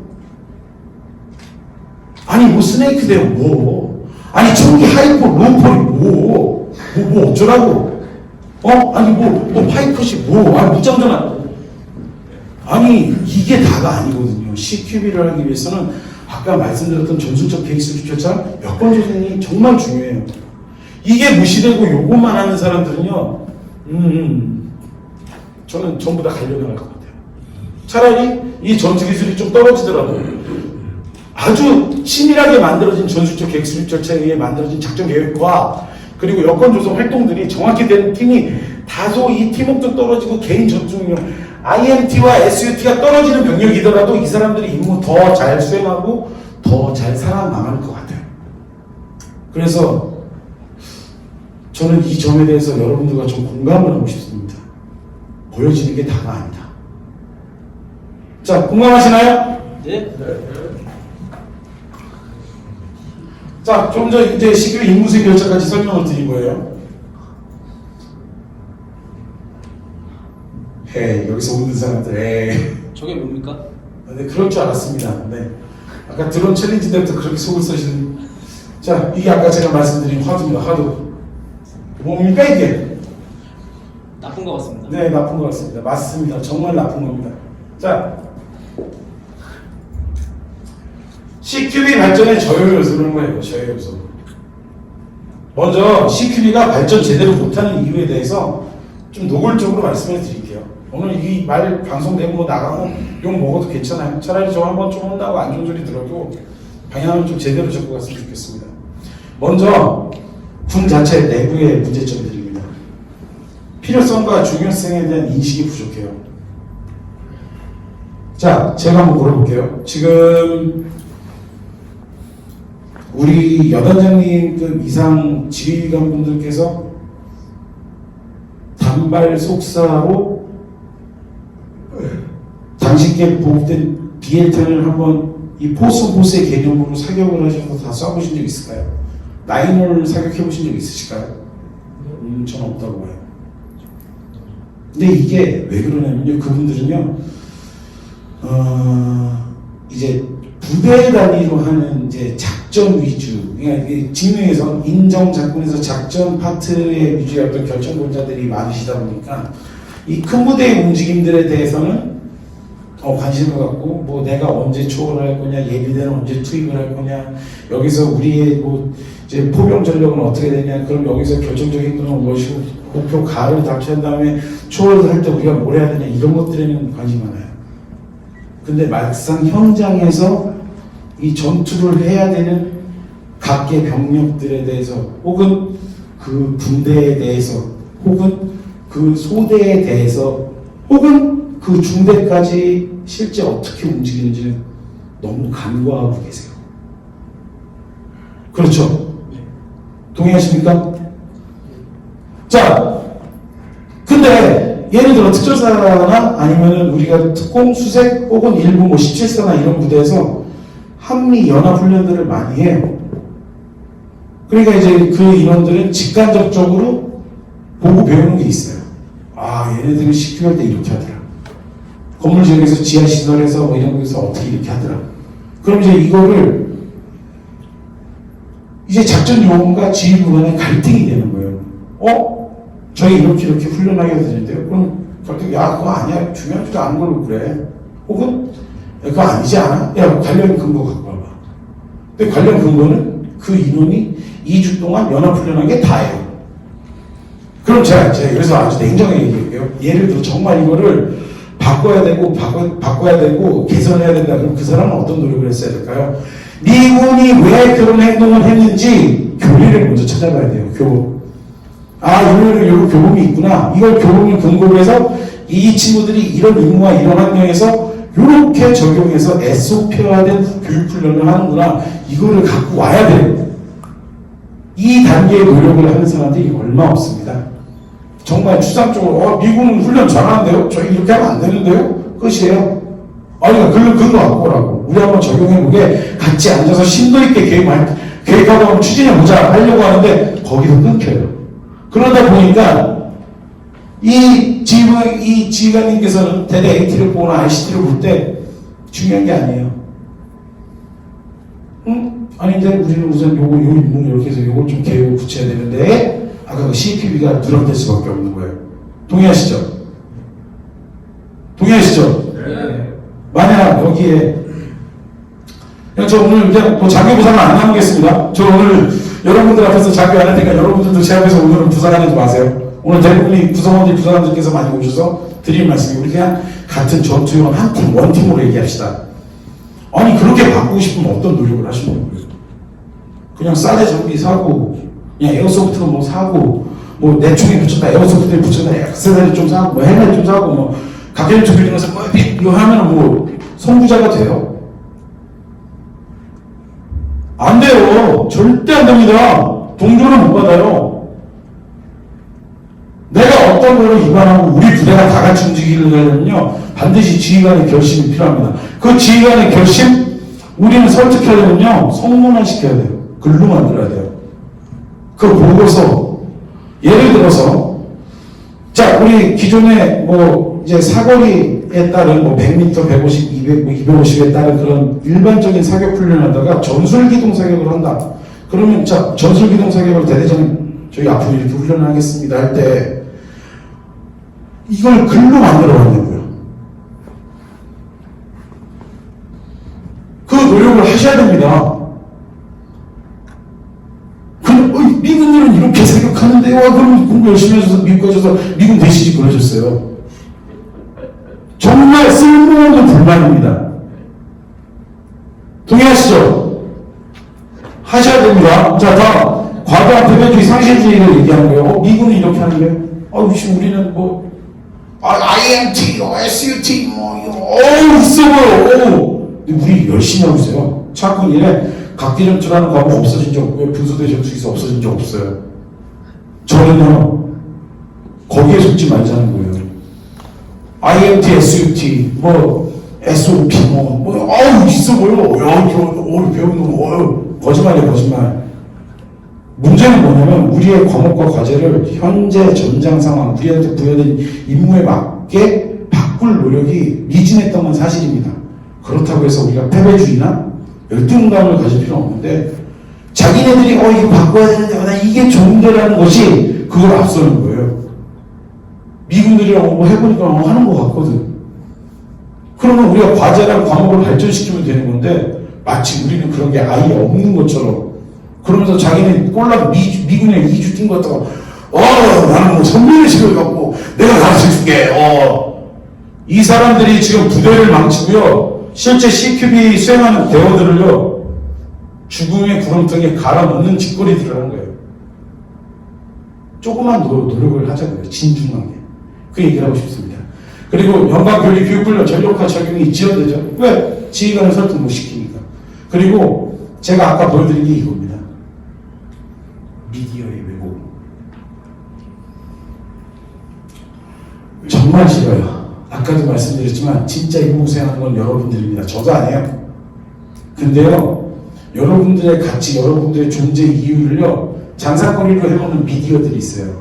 아니 뭐 스네이크 대응 뭐, 아니 전기 하이포 로우폴이 뭐 어쩌라고, 아니 뭐 파이프시 뭐, 아니 무장전화, 아니 이게 다가 아니거든요. CQB를 하기 위해서는 아까 말씀드렸던 전술적 계획 수립조차 여건 조정이 정말 중요해요. 이게 무시되고 요것만 하는 사람들은요, 저는 전부 다 갈려나갈 것 같아요. 차라리 이 전투 기술이 좀 떨어지더라도 아주 치밀하게 만들어진 전술적 계획 수립 절차에 의해 만들어진 작전 계획과 그리고 여건 조성 활동들이 정확히 된 팀이 다소 이 팀워크도 떨어지고 개인 전투 능력, IMT와 SUT가 떨어지는 병력이더라도 이 사람들이 임무 더 잘 수행하고 더 잘 살아남을 것 같아요. 그래서 저는 이 점에 대해서 여러분들과 좀 공감을 하고 싶습니다. 보여지는 게 다가 아니다. 자, 공감하시나요? 네. 자, 좀 전 이제 CQB 임무수행 절차까지 설명을 드린 거예요. 여기서 웃는 사람들, 저게 뭡니까? 네, 그럴 줄 알았습니다. 네. 아까 드론 챌린지 때부터 그렇게 속을 쓰시는. 자, 이게 아까 제가 말씀드린 화두입니다. 화두. 뭡니까, 이게? 나쁜 것 같습니다. 네, 나쁜 것 같습니다. 맞습니다. 정말 나쁜 겁니다. 자, CQB 발전의 저요 요소는 뭐예요? 저요 요소. 먼저 CQB가 발전 제대로 못하는 이유에 대해서 좀 노골적으로 말씀을 드릴게요. 오늘 이 말 방송되고 뭐 나가고 욕 먹어도 괜찮아요. 차라리 저 한번 좀 혼나고 안 좋은 소리 들어도 방향을 좀 제대로 잡고 갔으면 좋겠습니다. 먼저 군 자체 내부의 문제점들입니다. 필요성과 중요성에 대한 인식이 부족해요. 자, 제가 한번 물어볼게요. 지금 우리 여단장님급 이상 지휘관 분들께서 단발 속사로 당신께 보급된 BL탄을 한번 이 포스의 개념으로 사격을 하셔서 다 쏴보신 적 있을까요? 나인홀 사격해보신 적 있으실까요? 저는 없다고 봐요. 근데 이게 왜 그러냐면요, 그분들은요, 이제 부대 단위로 하는 이제 작전 위주, 그러니까 직무에서 인정 작군에서 작전 파트의 위주의 어떤 결정권자들이 많으시다 보니까 이 큰 부대의 움직임들에 대해서는 관심을 갖고, 뭐 내가 언제 초월할 거냐, 예비대는 언제 투입을 할 거냐, 여기서 우리의 뭐 이제 포병 전력은 어떻게 되냐, 그럼 여기서 결정적인 건 무엇이고, 목표 가를 답취한 다음에 초월을 할 때 우리가 뭘 해야 되냐, 이런 것들에는 관심이 많아요. 근데 막상 현장에서 이 전투를 해야 되는 각계 병력들에 대해서, 혹은 그 군대에 대해서, 혹은 그 소대에 대해서, 혹은 그 중대까지 실제 어떻게 움직이는지는 너무 간과하고 계세요. 그렇죠? 동의하십니까? 자, 근데 예를 들어 특전사나 아니면은 우리가 특공, 수색 혹은 일부 뭐 17사나 이런 부대에서 한미 연합 훈련들을 많이 해요. 그러니까 이제 그 인원들은 직간접적으로 보고 배우는 게 있어요. 아, 얘네들은 CQ할 때 이렇게 하더라. 건물 지역에서 지하 시설에서 뭐 이런 곳에서 어떻게 이렇게 하더라. 그럼 이제 이거를 이제 작전 요원과 지휘부 간의 갈등이 되는 거예요. 저희 이렇게 훈련하게 되는데요. 그럼 갑자기 야, 그거 아니야. 중요하지도 않은 걸로 그래. 혹은 그거 아니지 않아? 야, 관련 근거 갖고 와봐. 근데 관련 근거는 그 인원이 2주 동안 연합훈련한 게 다예요. 그럼 제가 여기서 아주 냉정하게 얘기할게요. 예를 들어 정말 이거를 바꿔야 되고 개선해야 된다. 그럼 그 사람은 어떤 노력을 했어야 될까요? 미군이 왜 그런 행동을 했는지 교리를 먼저 찾아봐야 돼요. 교본. 아, 이런 교본이 있구나. 이걸 교본을 근거로 해서 이 친구들이 이런 임무와 이런 환경에서 이렇게 적용해서 SOP화된 교육훈련을 하는구나. 이거를 갖고 와야 돼요. 이 단계의 노력을 하는 사람들이 얼마 없습니다. 정말 추상적으로 미군은 훈련 잘하는데요? 저희 이렇게 하면 안 되는데요? 끝이에요. 아니, 그거 갖고 오라고. 우리 한번 적용해보게 같이 앉아서 심도 있게 계획하고 한번 추진해보자 하려고 하는데 거기서 끊겨요. 그러다 보니까 이 지휘관님께서는 대대 AT를 보거나 ICT를 볼 때 중요한 게 아니에요. 응? 아닌데 우리는 우선 요 인문 이렇게 해서 요걸 좀 계획을 붙여야 되는데 아까 그 CPB가 누락될 수밖에 없는 거예요. 동의하시죠? 동의하시죠? 네. 만약 여기에 그냥 저 오늘 그냥 뭐 자기 부상을 안 나누겠습니다. 저 오늘 여러분들 앞에서 자기 안 할 테니까 여러분들도 제 앞에서 오늘은 부상하지 마세요. 오늘 대부분이 구성원들 부사관들께서 많이 오셔서 드릴 말씀이 우리 그냥 같은 전투용 한 팀, 원팀으로 얘기합시다. 아니 그렇게 바꾸고 싶으면 어떤 노력을 하시냐고요. 그냥 싸대 장비 사고 그냥 에어소프트 뭐 사고 뭐 내충에 붙였다 에어소프트에 붙였다 액세서리 좀 사고 뭐 헬멧 좀 사고 뭐 각계전투 빌딩에서 뭐 이거 하면 뭐 선구자가 돼요? 안 돼요. 절대 안 됩니다. 동조를 못 받아요. 내가 어떤 거를 위반하고 우리 부대가 다 같이 움직이려면요 반드시 지휘관의 결심이 필요합니다. 그 지휘관의 결심 우리는 설득하려면요 성문화 시켜야 돼요. 글로 만들어야 돼요. 그 보고서 예를 들어서 자 우리 기존에 뭐 이제 사거리에 따른 뭐 100m, 150, 200, 250에 따른 그런 일반적인 사격 훈련을 하다가 전술기동 사격을 한다. 그러면 자 전술기동 사격을 대대장 저희 앞으로 이렇게 훈련을 하겠습니다 할 때 이걸 글로 만들어 왔냐고요. 그 노력을 하셔야 됩니다. 그럼 미군들은 이렇게 사격하는데요. 그럼 공부 열심히 하셔서 미국 가셔서 미군 되시지 그러셨어요. 정말 쓸모없는 불만입니다. 동의하시죠? 하셔야 됩니다. 자, 다음 과도한 패배주의, 상실주의를 얘기하는 거예요. 미군은 이렇게 하는 거예요. 우리는 뭐 IMT, SUT 있어 보여. 우리 열심히 하고 있어요. 자꾸 얘네 각기전투라는 과목 없어진 적 없고요. 분수대 전투기서 없어진 적 없어요. 저는요 거기에 속지 말자는 거예요. IMT, SUT, SOP, 있어 보여. 배우는 거, 거짓말이에요, 거짓말. 문제는 뭐냐면, 우리의 과목과 과제를 현재 전장 상황, 우리한테 부여된 임무에 맞게 바꿀 노력이 미진했던 건 사실입니다. 그렇다고 해서 우리가 패배주의나 열등감을 가질 필요는 없는데, 자기네들이, 이거 바꿔야 되는데, 이게 좋은데라는 것이 그걸 앞서는 거예요. 미군들이랑 뭐 해보니까 하는 것 같거든. 그러면 우리가 과제랑 과목을 발전시키면 되는 건데 마치 우리는 그런 게 아예 없는 것처럼 그러면서 자기는 꼴랑 미군에 2주 뛴 것 같다고 나는 뭐 선배의식을 갖고 내가 가르쳐줄게. 이 사람들이 지금 부대를 망치고요. 실제 CQB 수행하는 대원들을요. 죽음의 구렁텅이에 갈아넣는 짓거리들을 하는 거예요. 조그만 노력을 하자고요. 진중하게. 그 얘기를 하고 싶습니다. 그리고 연방교리 교육훈련 전력화 적용이 지연되죠. 왜? 지휘관을 설득 못 시키니까. 그리고 제가 아까 보여드린 게 이겁니다. 미디어의 왜곡. 정말 싫어요. 아까도 말씀드렸지만 진짜 임무 수행하는 건 여러분들입니다. 저도 아니에요. 근데요. 여러분들의 가치, 여러분들의 존재 이유를요. 장사거리로 해오는 미디어들이 있어요.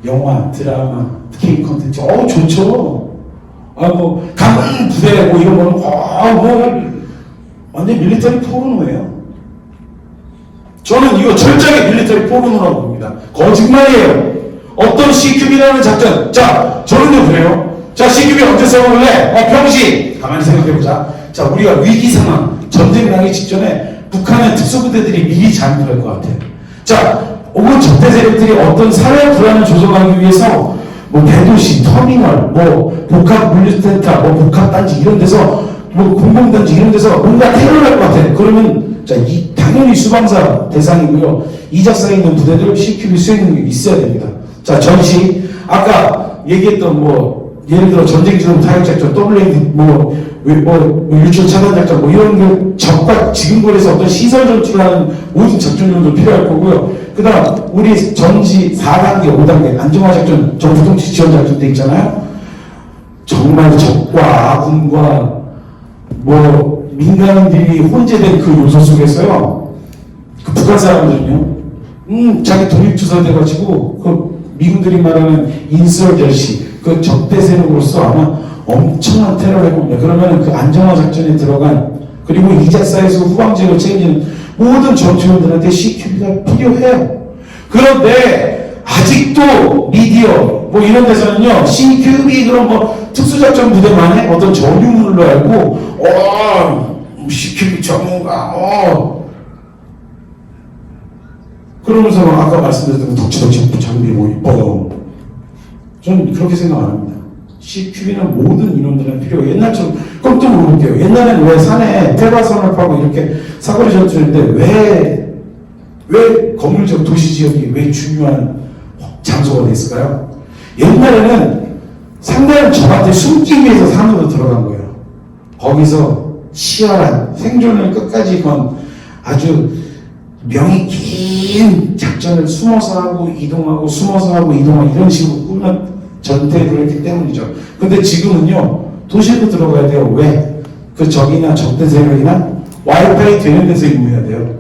영화, 드라마, K 콘텐츠, 좋죠. 강한 부대, 이런 거는, 완전 밀리터리 포르노예요. 저는 이거 철저하게 밀리터리 포르노라고 봅니다. 거짓말이에요. 어떤 CQB라는 작전, 자, 저는요, 그래요. 자, CQB 언제 써볼래? 평시! 가만히 생각해보자. 자, 우리가 위기 상황, 전쟁 나기 직전에 북한의 특수부대들이 미리 잠입할 것 같아요. 자, 혹은 적대 세력들이 어떤 사회 불안을 조성하기 위해서 대도시, 터미널, 복합 물류센터, 복합단지 이런 데서 공공단지 이런 데서 뭔가 테러를 할 것 같아. 그러면 자, 당연히 수방사 대상이고요. 이작사에 있는 부대들 CQB 수행 능력이 있어야 됩니다. 자, 전시 아까 얘기했던 예를 들어 전쟁지도 타격작전, WAD, 유출 차단작전, 이런 그 적과 지금거리에서 어떤 시설 전투라는 모든 작전용도 필요할 거고요. 그 다음, 우리 전지 4단계, 5단계, 안정화작전, 정부정치 지원작전 때 있잖아요. 정말 적과 아군과 민간인들이 혼재된 그 요소 속에서요. 그 북한 사람들은요. 자기 독립투사 돼가지고, 미군들이 말하는 인서전시, 그 적대 세력으로서 아마 엄청난 테러를 해봅니다. 그러면 그 안정화 작전에 들어간 그리고 이작사에서 후방지로 책임지는 모든 전투원들한테 CQB가 필요해요. 그런데 아직도 미디어 이런 데서는요 CQB 그런 특수작전 부대만의 어떤 전유물로 알고 CQB 전문가 그러면서 아까 말씀드렸던 덕지덕지 장비 이뻐. 저는 그렇게 생각 안 합니다. CQB는 모든 인원들은 필요해요. 옛날처럼, 그럼 또 물어볼게요. 옛날에는 왜 산에 태바선을 파고 이렇게 사거리 전투했는데 왜 건물적 도시지역이 왜 중요한 장소가 됐을까요? 옛날에는 상대는 저한테 숨기 위해서 산으로 들어간 거예요. 거기서 치열한 생존을 끝까지 건 아주 명이 긴 작전을 숨어서 하고 이동하고 숨어서 하고 이동하고 이런 식으로 꾸며 전태를 했기 때문이죠. 근데 지금은요 도시에도 들어가야 돼요. 왜? 그 적이나 적대 세력이나 와이파이 되는 데서 임무해야 돼요.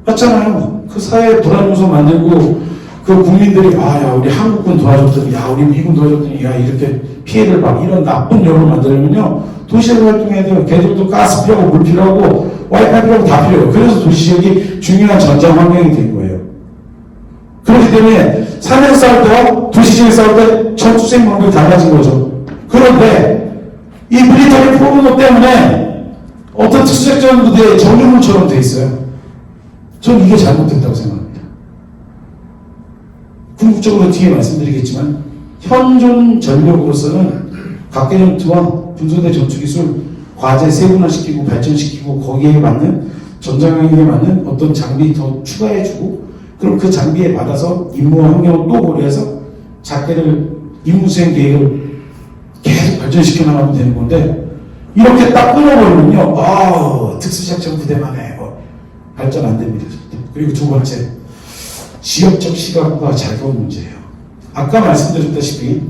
맞잖아요. 그 사회에 불안 요소 만들고 그 국민들이 야 우리 한국군 도와줬더니 야 우리 미군 도와줬더니 야 이렇게 피해를 봐 이런 나쁜 여론을 만들려면요 도시에서 활동해야 돼요. 걔들도 가스 필요하고 물 필요하고 와이파이 필요하고 다 필요해요. 그래서 도시지역이 중요한 전장 환경이 된 거예요. 그렇기 때문에 산에서 싸울 때와 도시지역에 싸울 때 전투생 방법이 달라진 거죠. 그런데 이 밀리터리 포르노 때문에 어떤 특수작전 부대의 정유물처럼 돼 있어요. 저는 이게 잘못됐다고 생각합니다. 궁극적으로 뒤에 말씀드리겠지만 현존 전력으로서는 각계전투와 분소대 전투기술 과제 세분화시키고 발전시키고 거기에 맞는 전장에 맞는 어떤 장비 더 추가해주고 그럼 그 장비에 받아서 임무와 환경을 또 고려해서 작게를 임무 수행 계획을 계속 발전시켜 나가면 되는 건데 이렇게 딱 끊어버리면요 특수작전 부대만에 발전 안 됩니다. 그리고 두 번째 지역적 시각과 자격 문제예요. 아까 말씀드렸다시피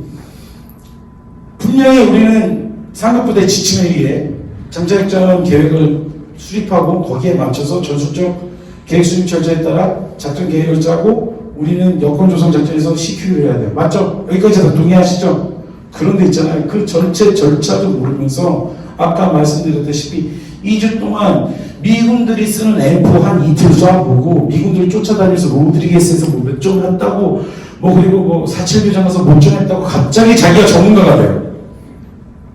분명히 우리는 상급부대 지침에 의해 장차작전 계획을 수립하고 거기에 맞춰서 전술적 계획 수립 절차에 따라 작전 계획을 짜고 우리는 여건 조성 작전에서 CQ를 해야 돼요. 맞죠? 여기까지 다 동의하시죠? 그런데 있잖아요. 그 전체 절차도 모르면서 아까 말씀드렸다시피 2주 동안 미군들이 쓰는 M4 한 이틀 쏴보고 미군들을 쫓아다니면서 로드리게스에서 몇 점 했다고 그리고 4.7교장 가서 못 점 했다고 갑자기 자기가 전문가가 돼요.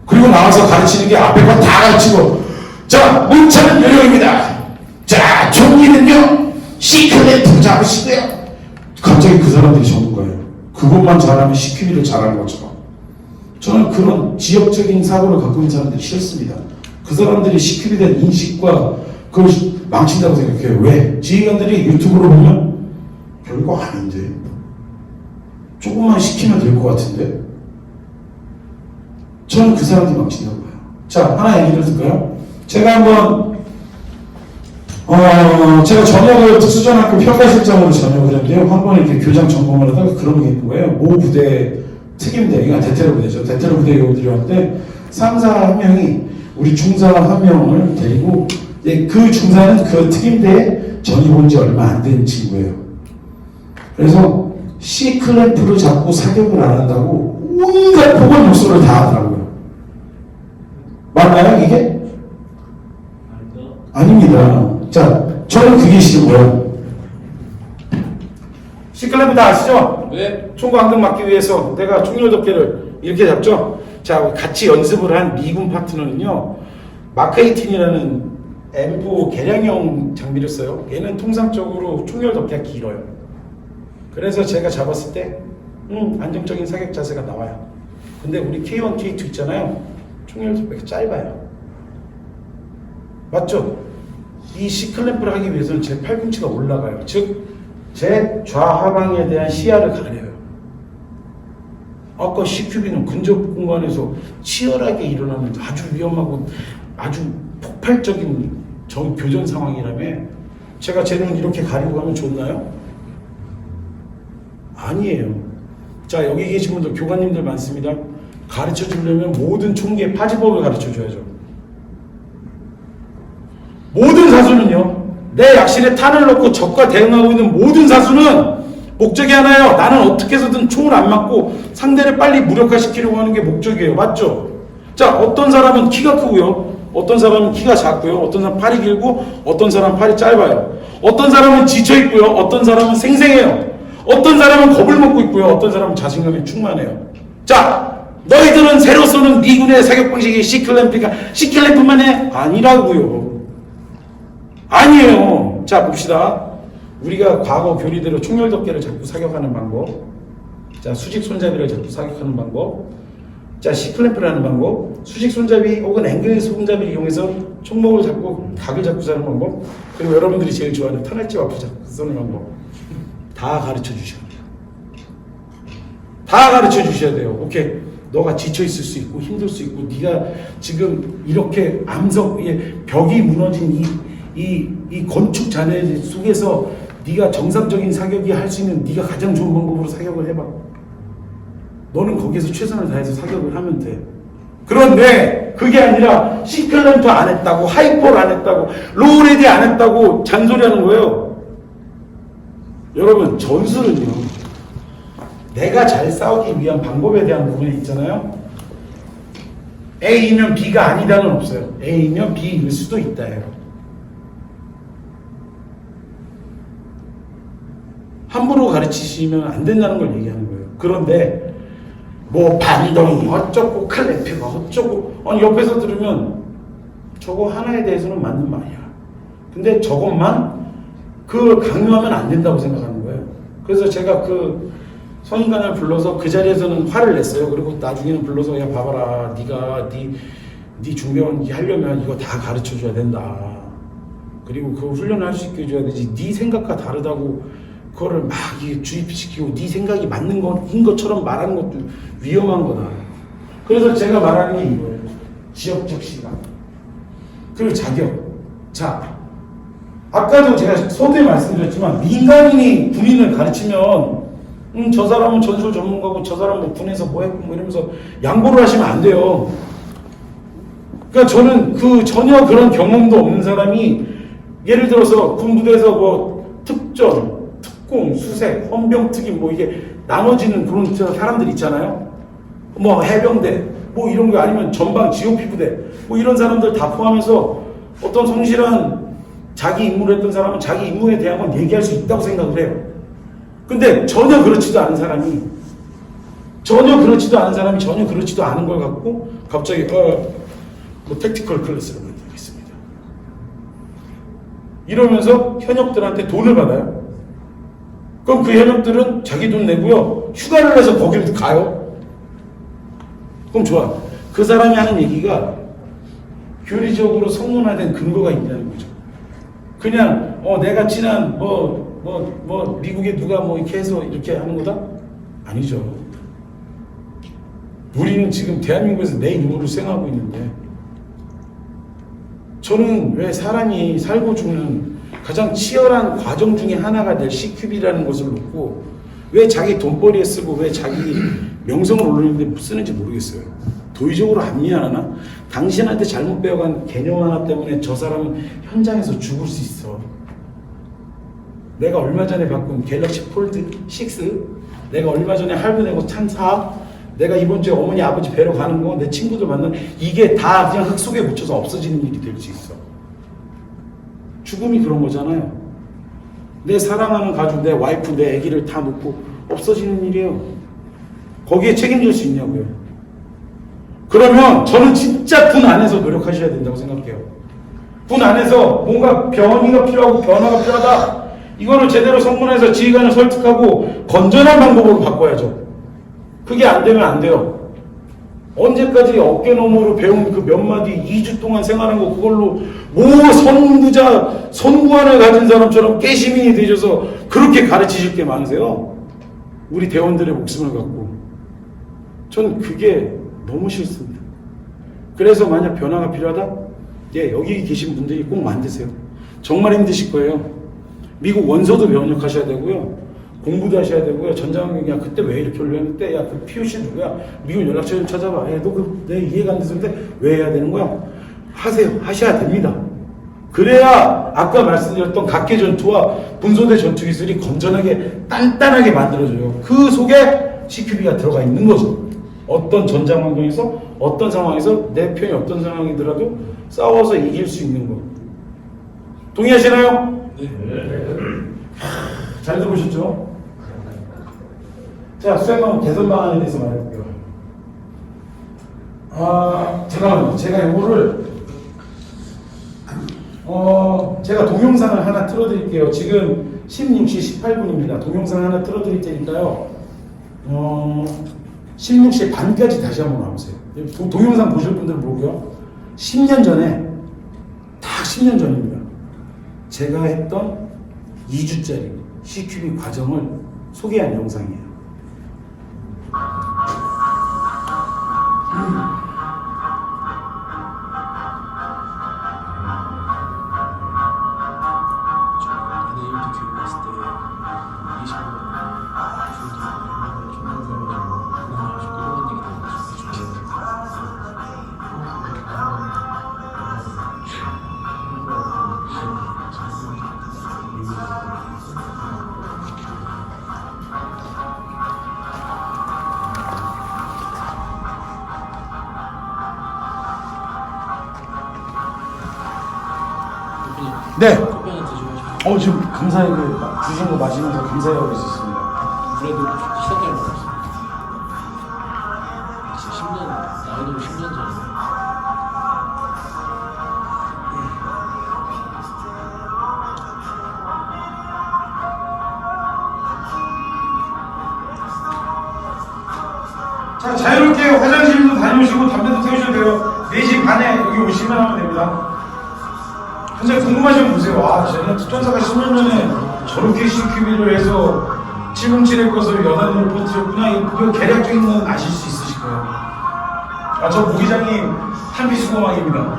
그리고 나와서 가르치는 게 앞에 거 다 가르치고 자 문차는 요령입니다. 자 종이는요 시크릿 잡으시고요. 갑자기 그 사람들이 전문가예요. 그것만 잘하면 CQB를 잘하는 것처럼. 저는 그런 지역적인 사고를 갖고 있는 사람들이 싫습니다. 그 사람들이 CQB에 대한 인식과 그걸 망친다고 생각해요. 왜? 지휘관들이 유튜브로 보면 별거 아닌데 조금만 시키면 될 것 같은데 저는 그 사람들이 망친다고 봐요. 자 하나 얘기를 들을까요? 제가 한번 제가 전역을 특수전학교 평가실장으로 전역을 했는데요. 한 번 이렇게 교장 점검을 하다가 그런 게 있는 거예요. 모 부대 특임대, 이거 대테러 부대죠. 대테러 부대 요원들이 왔는데 상사 한 명이 우리 중사 한 명을 데리고 그 중사는 그 특임대에 전입 온 지 얼마 안 된 친구예요. 그래서 C클램프를 잡고 사격을 안 한다고 온갖 폭언 욕설을 다 하더라고요. 맞나요 이게? 아닙니다. 자, 저는 그게 싫고요. C클램프 다 아시죠? 네. 총광등 막기 위해서 내가 총열 덮개를 이렇게 잡죠? 자, 같이 연습을 한 미군 파트너는요, 마크 18이라는 M4 개량형 장비를 써요. 얘는 통상적으로 총열 덮개가 길어요. 그래서 제가 잡았을 때, 안정적인 사격 자세가 나와요. 근데 우리 K1, K2 있잖아요. 총열 덮개가 짧아요. 맞죠? 이 C클램프를 하기 위해서는 제 팔꿈치가 올라가요. 즉, 제 좌하방에 대한 시야를 가려요. 아까 C큐비는 근접 공간에서 치열하게 일어나는 아주 위험하고 아주 폭발적인 교전 상황이라며 제가 제 눈 이렇게 가리고 가면 좋나요? 아니에요. 자, 여기 계신 분들 교관님들 많습니다. 가르쳐 주려면 모든 총기의 파지법을 가르쳐 줘야죠. 모든 사수는요, 내 약실에 탄을 넣고 적과 대응하고 있는 모든 사수는 목적이 하나예요. 나는 어떻게 해서든 총을 안 맞고 상대를 빨리 무력화시키려고 하는 게 목적이에요. 맞죠? 자, 어떤 사람은 키가 크고요. 어떤 사람은 키가 작고요. 어떤 사람은 팔이 길고 어떤 사람은 팔이 짧아요. 어떤 사람은 지쳐있고요. 어떤 사람은 생생해요. 어떤 사람은 겁을 먹고 있고요. 어떤 사람은 자신감이 충만해요. 자, 너희들은 새로 쏘는 미군의 사격 방식이 C클램프만 해? 아니라고요. 아니에요. 자, 봅시다. 우리가 과거 교리대로 총열덮개를 잡고 사격하는 방법, 자, 수직 손잡이를 잡고 사격하는 방법, 자, C클램프를 하는 방법, 수직 손잡이 혹은 앵글 손잡이를 이용해서 총목을 잡고 각을 잡고 사는 방법, 그리고 여러분들이 제일 좋아하는 탄알집 앞으로 잡고 쏘는 방법, 다 가르쳐 주셔야 돼요. 다 가르쳐 주셔야 돼요. 오케이. 너가 지쳐 있을 수 있고 힘들 수 있고 네가 지금 이렇게 암석 위에 벽이 무너진 이 건축 잔해 속에서 네가 정상적인 사격이 할 수 있는 네가 가장 좋은 방법으로 사격을 해봐. 너는 거기에서 최선을 다해서 사격을 하면 돼. 그런데 그게 아니라 C클램프 안 했다고, 하이폴 안 했다고, 로우레디 안 했다고 잔소리하는 거예요. 여러분, 전술은요, 내가 잘 싸우기 위한 방법에 대한 부분이 있잖아요. A이면 B가 아니다는 없어요. A이면 B일 수도 있다예요. 함부로 가르치시면 안 된다는 걸 얘기하는 거예요. 그런데 뭐 반동이 어쩌고 클램프가 어쩌고, 아니 옆에서 들으면 저거 하나에 대해서는 맞는 말이야. 근데 저것만 그걸 강요하면 안 된다고 생각하는 거예요. 그래서 제가 그 선임관을 불러서 그 자리에서는 화를 냈어요. 그리고 나중에는 불러서 야 봐봐라, 네가 네 중병 하려면 이거 다 가르쳐 줘야 된다. 그리고 그 훈련을 할 수 있게 해줘야 되지. 네 생각과 다르다고 그거를 막 주입시키고 네 생각이 맞는 것인 것처럼 말하는 것도 위험한 거다. 그래서 제가 말하는 게 이거예요. 지역적 시각 그리고 자격. 자, 아까도 제가 서두에 말씀드렸지만 민간인이 군인을 가르치면 저 사람은 전술 전문가고 저 사람은 뭐 군에서 뭐 했고 뭐 이러면서 양보를 하시면 안 돼요. 그러니까 저는 그 전혀 그런 경험도 없는 사람이 예를 들어서 군부대에서 뭐 특전, 특공, 수색, 헌병특임 뭐 이게 나눠지는 그런 사람들 있잖아요. 뭐 해병대 뭐 이런 거 아니면 전방 GOP 부대 뭐 이런 사람들 다 포함해서 어떤 성실한 자기 임무를 했던 사람은 자기 임무에 대한 건 얘기할 수 있다고 생각을 해요. 근데 전혀 그렇지도 않은 사람이 전혀 그렇지도 않은 걸 갖고 갑자기 뭐 택티컬 클래스를 만들겠습니다. 이러면서 현역들한테 돈을 받아요. 그럼 그 현역들은 자기 돈 내고요. 휴가를 내서 거기를 가요. 그럼 좋아. 그 사람이 하는 얘기가 교리적으로 성문화된 근거가 있다는 거죠. 그냥 내가 친한 미국에 누가 뭐 이렇게 해서 이렇게 하는 거다? 아니죠. 우리는 지금 대한민국에서 내 임무를 수행하고 있는데 저는 왜 사람이 살고 죽는 가장 치열한 과정 중에 하나가 될 CQB라는 것을 놓고 왜 자기 돈벌이에 쓰고 왜 자기 명성을 올리는데 쓰는지 모르겠어요. 도의적으로 안 미안하나? 당신한테 잘못 배워간 개념 하나 때문에 저 사람은 현장에서 죽을 수 있어. 내가 얼마 전에 바꾼 갤럭시 폴드 6, 내가 얼마 전에 할부 내고 찬 4, 내가 이번 주에 어머니 아버지 뵈러 가는 거, 내 친구들 만나는 이게 다 그냥 흙 속에 묻혀서 없어지는 일이 될 수 있어. 죽음이 그런 거잖아요. 내 사랑하는 가족, 내 와이프, 내 아기를 다 놓고 없어지는 일이에요. 거기에 책임질 수 있냐고요. 그러면 저는 진짜 군 안에서 노력하셔야 된다고 생각해요. 군 안에서 뭔가 변이가 필요하고 변화가 필요하다. 이거를 제대로 성문해서 지휘관을 설득하고 건전한 방법으로 바꿔야죠. 그게 안 되면 안 돼요. 언제까지 어깨 너머로 배운 그 몇 마디 2주 동안 생활한 거 그걸로 선구 하나 가진 사람처럼 깨시민이 되셔서 그렇게 가르치실 게 많으세요? 우리 대원들의 목숨을 갖고. 전 그게 너무 싫습니다. 그래서 만약 변화가 필요하다? 예, 여기 계신 분들이 꼭 만드세요. 정말 힘드실 거예요. 미국 원서도 면역하셔야 되고요. 공부도 하셔야 되고요. 전장학년이야 그때 왜 이렇게 올렸는데 야 그 POC 누구야? 미국 연락처 좀 찾아봐. 내 이해가 안 돼서인데 왜 해야 되는 거야? 하세요. 하셔야 됩니다. 그래야 아까 말씀드렸던 각계 전투와 분소대 전투 기술이 건전하게 단단하게 만들어져요. 그 속에 CQB가 들어가 있는 거죠. 어떤 전장 환경에서 어떤 상황에서 내 편이 어떤 상황이더라도 싸워서 이길 수 있는 거. 동의하시나요? 네. 잘 들어보셨죠? 자, 수행방 개선 방안에 대해서 말해볼게요. 잠깐만요. 제가 이거를 제가 동영상을 하나 틀어드릴게요. 지금 16시 18분입니다. 동영상 하나 틀어드릴 테니까요. 16시 반까지 다시 한번 와보세요. 동영상 보실 분들은 모르고요. 10년 전에, 딱 10년 전입니다. 제가 했던 2주짜리 CQB 과정을 소개한 영상이에요. 네. 지금 감사하게 주신 거 마시면서 감사하고 있었습니다. 그래도 시작할 것 같습니다. 진짜 10년, 나이도 10년 전이네. 자, 자유롭게 화장실도 다녀오시고 담배도 태우셔도 돼요. 4시 반에 여기 오시면 하면 됩니다. 현재 궁금하시면 보세요. 쟤는 특전사가 10년 전에 저렇게 CQB를 해서 707의 것을 여단으로 퍼뜨렸구나. 그 계략적인 건 아실 수 있으실 거예요. 저 모기장님 한비수공항입니다.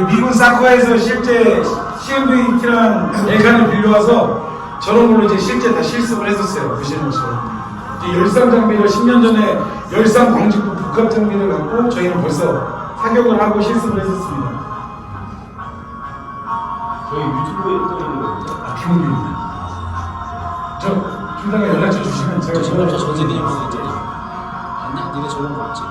미군 사커에서 실제 CMVT랑 엘칸을 빌려와서 저런 걸로 이제 실제 다 실습을 했었어요. 보시는 것처럼. 열상 장비를 10년 전에 열상 광직부 복합 장비를 갖고 저희는 벌써 사격을 하고 실습을 했었습니다. 저희 유튜브에 떠있는 비밀입니다. 중단가 연락처 주시면 제가 전업자 전세대님 보냈잖아. 아니야, 니네 저런 거 없지.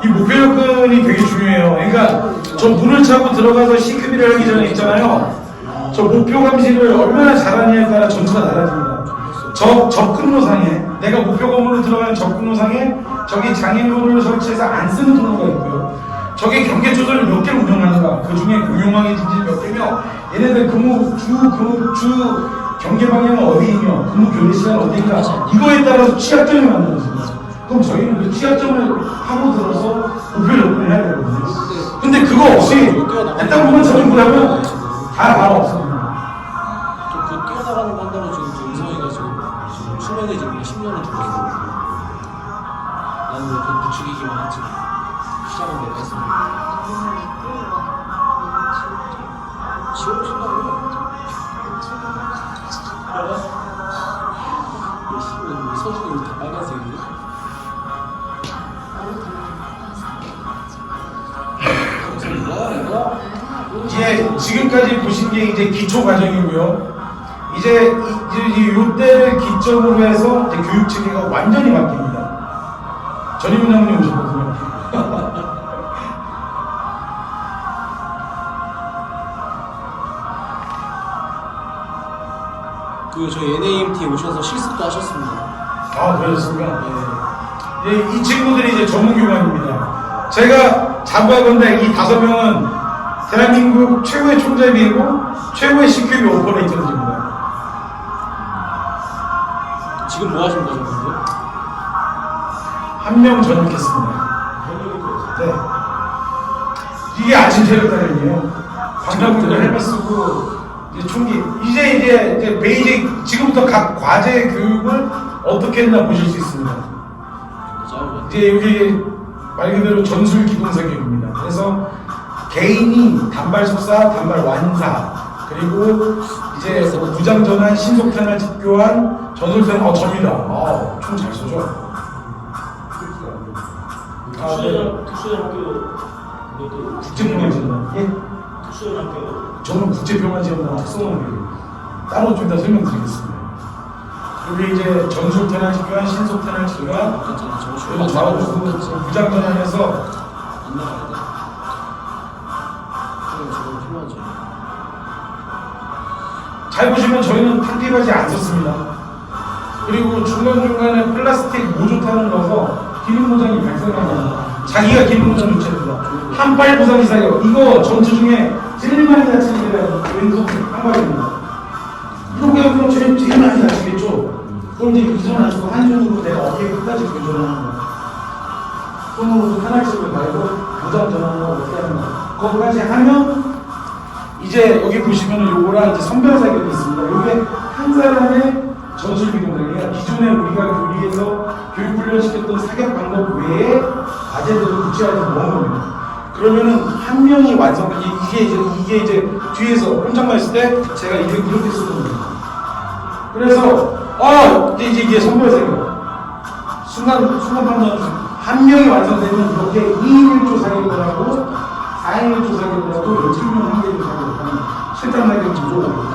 이 목표 여건이 되게 중요해요. 그러니까 저 문을 차고 들어가서 CQB를 하기 전에 있잖아요. 저 목표 감시를 얼마나 잘하느냐에 따라 전투가 달라집니다. 접근로상에 내가 목표 건물로 들어가는 접근로상에 저기 장애물을 설치해서 안 쓰는 도로가 있고요. 저게 경계 조절을 몇 개를 운영하는가. 그 중에 공용항의 진질 몇 개며 얘네들 주 경계 방향은 어디이며 근무 교대 시간 어디인가. 이거에 따라서 취약점이 만들어집니다. 그럼 저희는 그 취약점을 하고 들어서 목표 접근을 해야 되거든요. 근데 그거 없이 했다 보면 저런 거 하면 다 바로 없습니다. 그 뛰어나가는 거 한다고 지금 은성이가 지금 수면에 지금 10년을 들었어. 나는 그 부추기기만 했지. 시작은 내가 했습니다. 지옥 신나고. 서준이 다 빨간색이야? 이제 지금까지 보신 게 이제 기초 과정이고요. 이제 이때를 기점으로 해서 이제 교육 체계가 완전히 바뀝니다. 전임 장님 오셨거든요. 저희 NAMT 오셔서 실습도 하셨습니다. 그러셨습니까? 네. 이 친구들이 이제 전문교관입니다. 제가 자부하건대 이 5명은 대한민국 최고의 총잡이이고 최고의 CQB 오퍼레이터들입니다. 지금 뭐 하시는 거죠, 근데? 한 명 전역했습니다. 네. 이게 아침 체력단련이에요. 관장분들 헬멧 쓰고 이제 총기 이제 베이직 지금부터 각 과제 교육을 어떻게 했나 보실 수 있습니다. 싸우고 이제 여기 말 그대로 전술 기동사 교육입니다. 그래서 개인이 단발 속사, 단발 완사, 그리고 이제 무장 전환, 신속 탄환, 집교환, 전술 탄환, 접니다. 총 잘 쏘죠. 특수연학교 그것도 국제평화지원. 예? 특수연학교 저는 국제평화지원단 특성화교육 따로 좀 이따 설명드리겠습니다. 그리고 이제 전술 탄환, 집교환, 신속 탄환, 집교환, 괜찮아. 저거 그리고 좌우수 무장 전환해서 안 나가야 돼. 그래 저거 필요하지. 잘 보시면 저희는 탕비바지 안 썼습니다. 그리고 중간중간에 플라스틱 모조탄을 넣어서 기능 모장이 발생합니다. 자기가 기능 모장 유치합니다. 한발 부상이 사요. 이거 전투 중에 제일 많이 다치는 게 왼손 한 발입니다. 이렇게 하면 제일 많이 다치겠죠. 그럼 이제 이손 안 쓰고 한 손으로 내가 어깨 끝까지 교전을 하는 거야. 손으로 하나씩을 말고 무장 전환을 어떻게 하는 거야. 거기까지 하면 이제 여기 보시면은 요거랑 이제 선별 사격이 있습니다. 요게 한 사람의 전술 기동력이야. 기존에 우리가 교육에서 교육 훈련시켰던 사격 방법 외에 과제들을 구체화해서 넣은 겁니다. 그러면은 한 명이 이게 이제 뒤에서 꼼짝만 있을 때 제가 이렇게 쓰는 겁니다. 그래서 이게 선별 사격. 순간 판단 한 명이 완성되면 이렇게 2인 1조 사격을 하고 4인 1조 사격을 하고 7명 한 개를 사격을 하는 실탄 사격 구조입니다.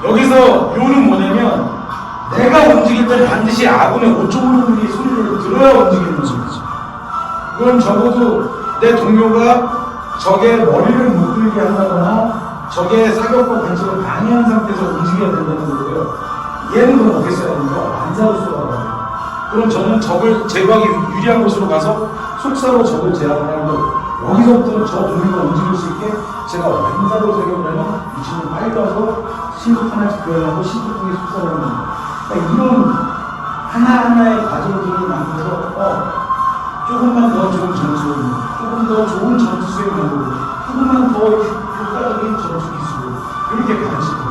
여기서 요는 뭐냐면 내가 움직일 때 반드시 아군의 5.5mm 소리를 들어야 움직이는 거죠. 그럼 적어도 내 동료가 적의 머리를 못 들게 한다거나 적의 사격과 관측을 방해한 상태에서 움직여야 된다는 거고요. 얘는 그럼 어떻게 써야 됩니까? 완사로 쏘아요. 그럼 저는 적을 제거하기 유리한 곳으로 가서 속사로 적을 제압을 하고 여기서부터는 저 동료가 움직일 수 있게 제가 완사로 사격을 하면 이 친구는 빨리 가서 신속 하나씩 교환하고 신속 중에 속사를 하는 겁니다. 그러니까 이런 하나하나의 과정들을 만들어서 조금만 더 좋은 전술, 조금 더 좋은 전투 수행하고 조금만 더 효과적인 전투 기술 이렇게 가르칠 겁니다.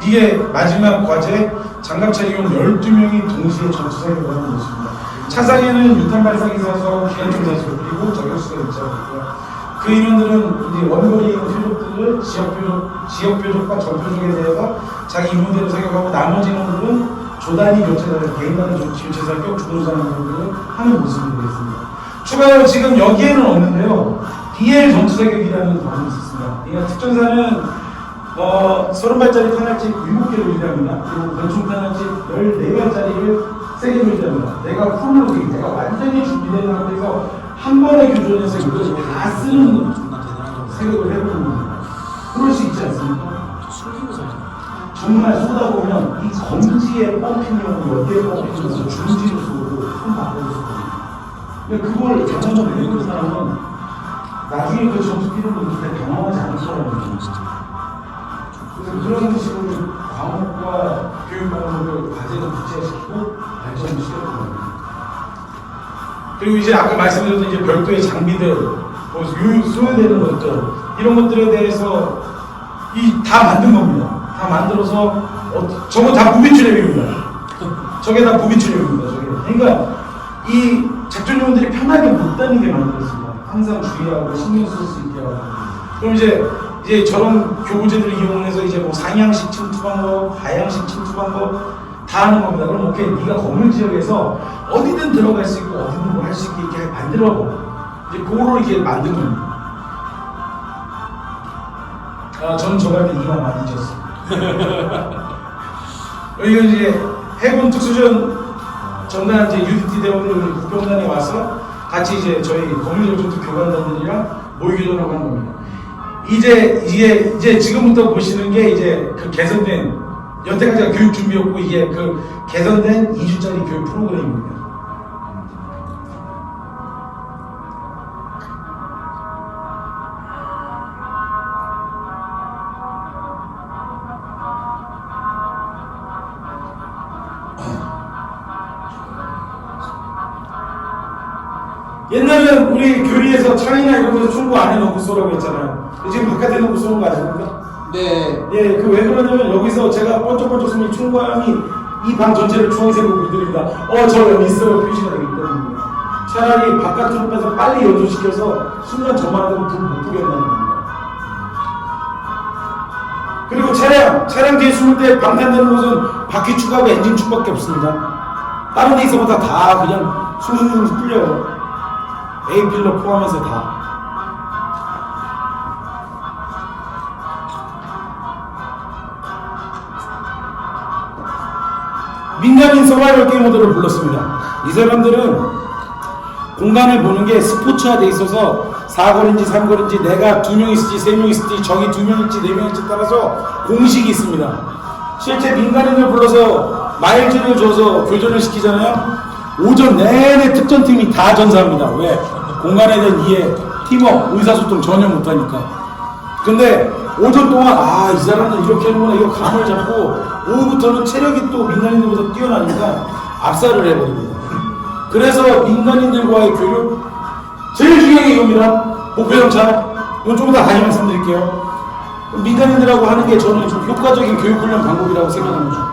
이게 마지막 과제 장갑 착용 12명이 동시에 전투 사격을 하는 것입니다. 차상에는 유탄 발사기 사수, 기관총 사수, 그리고 저격수가 있죠. 그 인원들은 이제 원거리 표적들을 지역 표적과 전 표적에 대해서 자기 임무대로 사격하고 나머지 인원들은 조단위 교체사격, 개인단위 교체사격, 중무사격을 하는 모습이 되겠습니다. 추가로 지금 여기에는 없는데요. DL 전투사격이라는 단어가 있습니다. 그러니까 특전사는 30발짜리 탄약집 7개를 유지합니다. 그리고 권총 탄약집 14발짜리를 세게 유지합니다. 내가 풀로 내가 완전히 준비된 상태에서 한 번에 교전해서 이것을 다 쓰는 생각을 해보는 겁니다. 그럴 수 있지 않습니까? 정말 쏘다 보면 이 검지에 뻥핀이고 여기에 뻥핀이고 중지로 쏘고 손 바꿔서 쏘고 근데 그걸 경험을 배우는 사람은 나중에 그 점수 뛰는 분들 경험하지 않은 사람입니다. 그래서 그런 식으로 과목과 교육 방법을 과제를 구체화시키고 발전을 시켰거든요. 그리고 이제 아까 말씀드렸던 이제 별도의 장비들, 소요되는 것들 이런 것들에 대해서 다 만든 겁니다. 다 만들어서 저거 다 무비출력입니다. 저게 다 무비출력입니다. 저게. 그러니까 이 작전 요원들이 편하게 못 다니게 만들었습니다. 항상 주의하고 신경 쓸 수 있게 하고. 그럼 이제 저런 교구제들을 이용해서 이제 뭐 상향식 침투 방법, 하향식 침투 방법 다 하는 겁니다. 그럼 오케이, 네가 건물 지역에서 어디든 들어갈 수 있고 어디든 뭐 할 수 있게 이렇게 만들어. 이제 그거로 이렇게 만든 겁니다. 저는 저갈 때 이마 많이 졌어요. 여기가 이제 해군 특수전 전단 이제 UDT 대원들 국병단에 와서 같이 이제 저희 건물전투 교관단들이랑 모의교전하고 하는 겁니다. 이제 지금부터 보시는 게 이제 그 개선된 여태까지가 교육 준비였고 이게 그 개선된 2주짜리 교육 프로그램입니다. 옛날에는 우리 교리에서 창이나 이런 데서 충고 안에 넣고 쏘라고 했잖아요. 지금 바깥에 넣고 쏘는 거 아닙니까? 네. 예, 그 왜 그러냐면 여기서 제가 번쩍번쩍 쏘면 충고함이 이 방 전체를 주황색으로 물들입니다. 저 여기 있어요. 표시가 되기 때문에. 차라리 바깥으로 빼서 빨리 연소시켜서 순간 저만 하면 불 못 끄게 한다는 겁니다. 그리고 차량 뒤에 숨을 때 방탄되는 곳은 바퀴 축하고 엔진 축밖에 없습니다. 다른 데 있어보다 다 그냥 숭숭숭 뚫려요. A필러 포함해서 다. 민간인 서바이벌 게임 모드를 불렀습니다. 이 사람들은 공간을 보는 게 스포츠화되어 있어서 4거리인지 3거리인지 내가 2명 있을지 3명 있을지 적이 2명일지 4명일지 따라서 공식이 있습니다. 실제 민간인을 불러서 마일즈를 줘서 교전을 시키잖아요. 오전 내내 특전팀이 다 전사합니다. 왜? 공간에 대한 이해, 팀워크, 의사소통 전혀 못하니까. 근데 오전 동안 이 사람은 이렇게 하는구나 이거 감을 잡고 오후부터는 체력이 또 민간인들보다 뛰어나니까 압살을 해버립니다. 그래서 민간인들과의 교육 제일 중요한 게 이겁니다. 목표정찰. 이건 조금 더 다시 말씀드릴게요. 민간인들하고 하는 게 저는 좀 효과적인 교육훈련 방법이라고 생각합니다.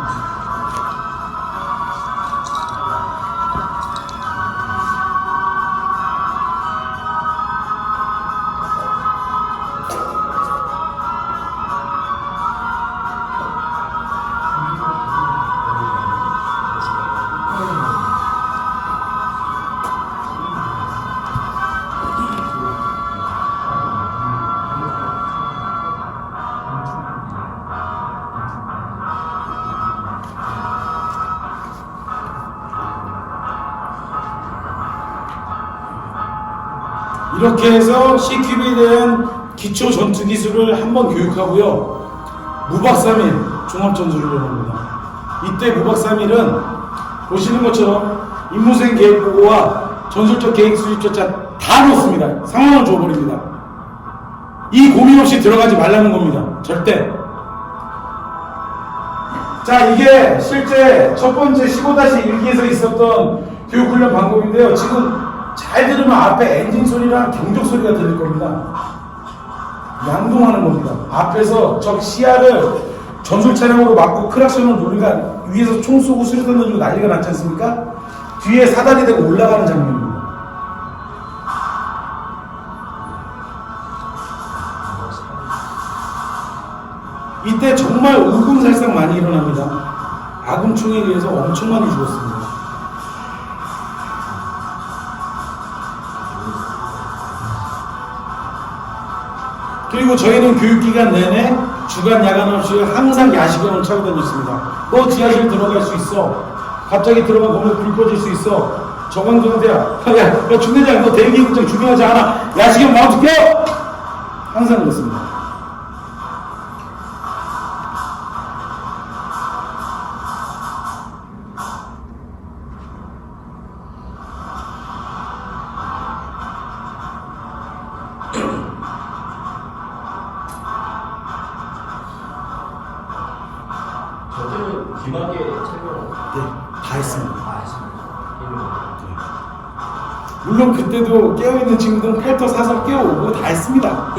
이렇게 해서 CQB에 대한 기초 전투 기술을 한번 교육하고요. 무박 3일 종합전술훈련합니다. 이때 무박 3일은 보시는 것처럼 임무수행 계획보고와 전술적 계획 수집조차 다 놓습니다. 상황을 줘버립니다. 이 고민 없이 들어가지 말라는 겁니다. 절대. 자, 이게 실제 첫 번째 15-1기에서 있었던 교육훈련 방법인데요. 지금 잘 들으면 앞에 엔진 소리랑 경적 소리가 들릴 겁니다. 양동하는 겁니다. 앞에서 적 시야를 전술 차량으로 막고 크락션을 누르니까 위에서 총 쏘고 수류탄 던지고 난리가 났지 않습니까? 뒤에 사다리 대고 올라가는 장면입니다. 이때 정말 우군살상 많이 일어납니다. 아군총에 의해서 엄청 많이 죽었습니다. 그리고 저희는 교육기간 내내 주간 야간 없이 항상 야시경을 차고 다녔습니다. 너 지하실 들어갈 수 있어. 갑자기 들어가 보면 불 꺼질 수 있어. 저강도한테 야 중대장 너 대기국장 중요하지 않아. 야시경 마우스 껴! 항상 그랬습니다. 기막에 착용. 네, 다 했습니다. 다 했습니다. 물론 그때도 깨어있는 친구들은 팔터 사서 깨워오고 다 했습니다.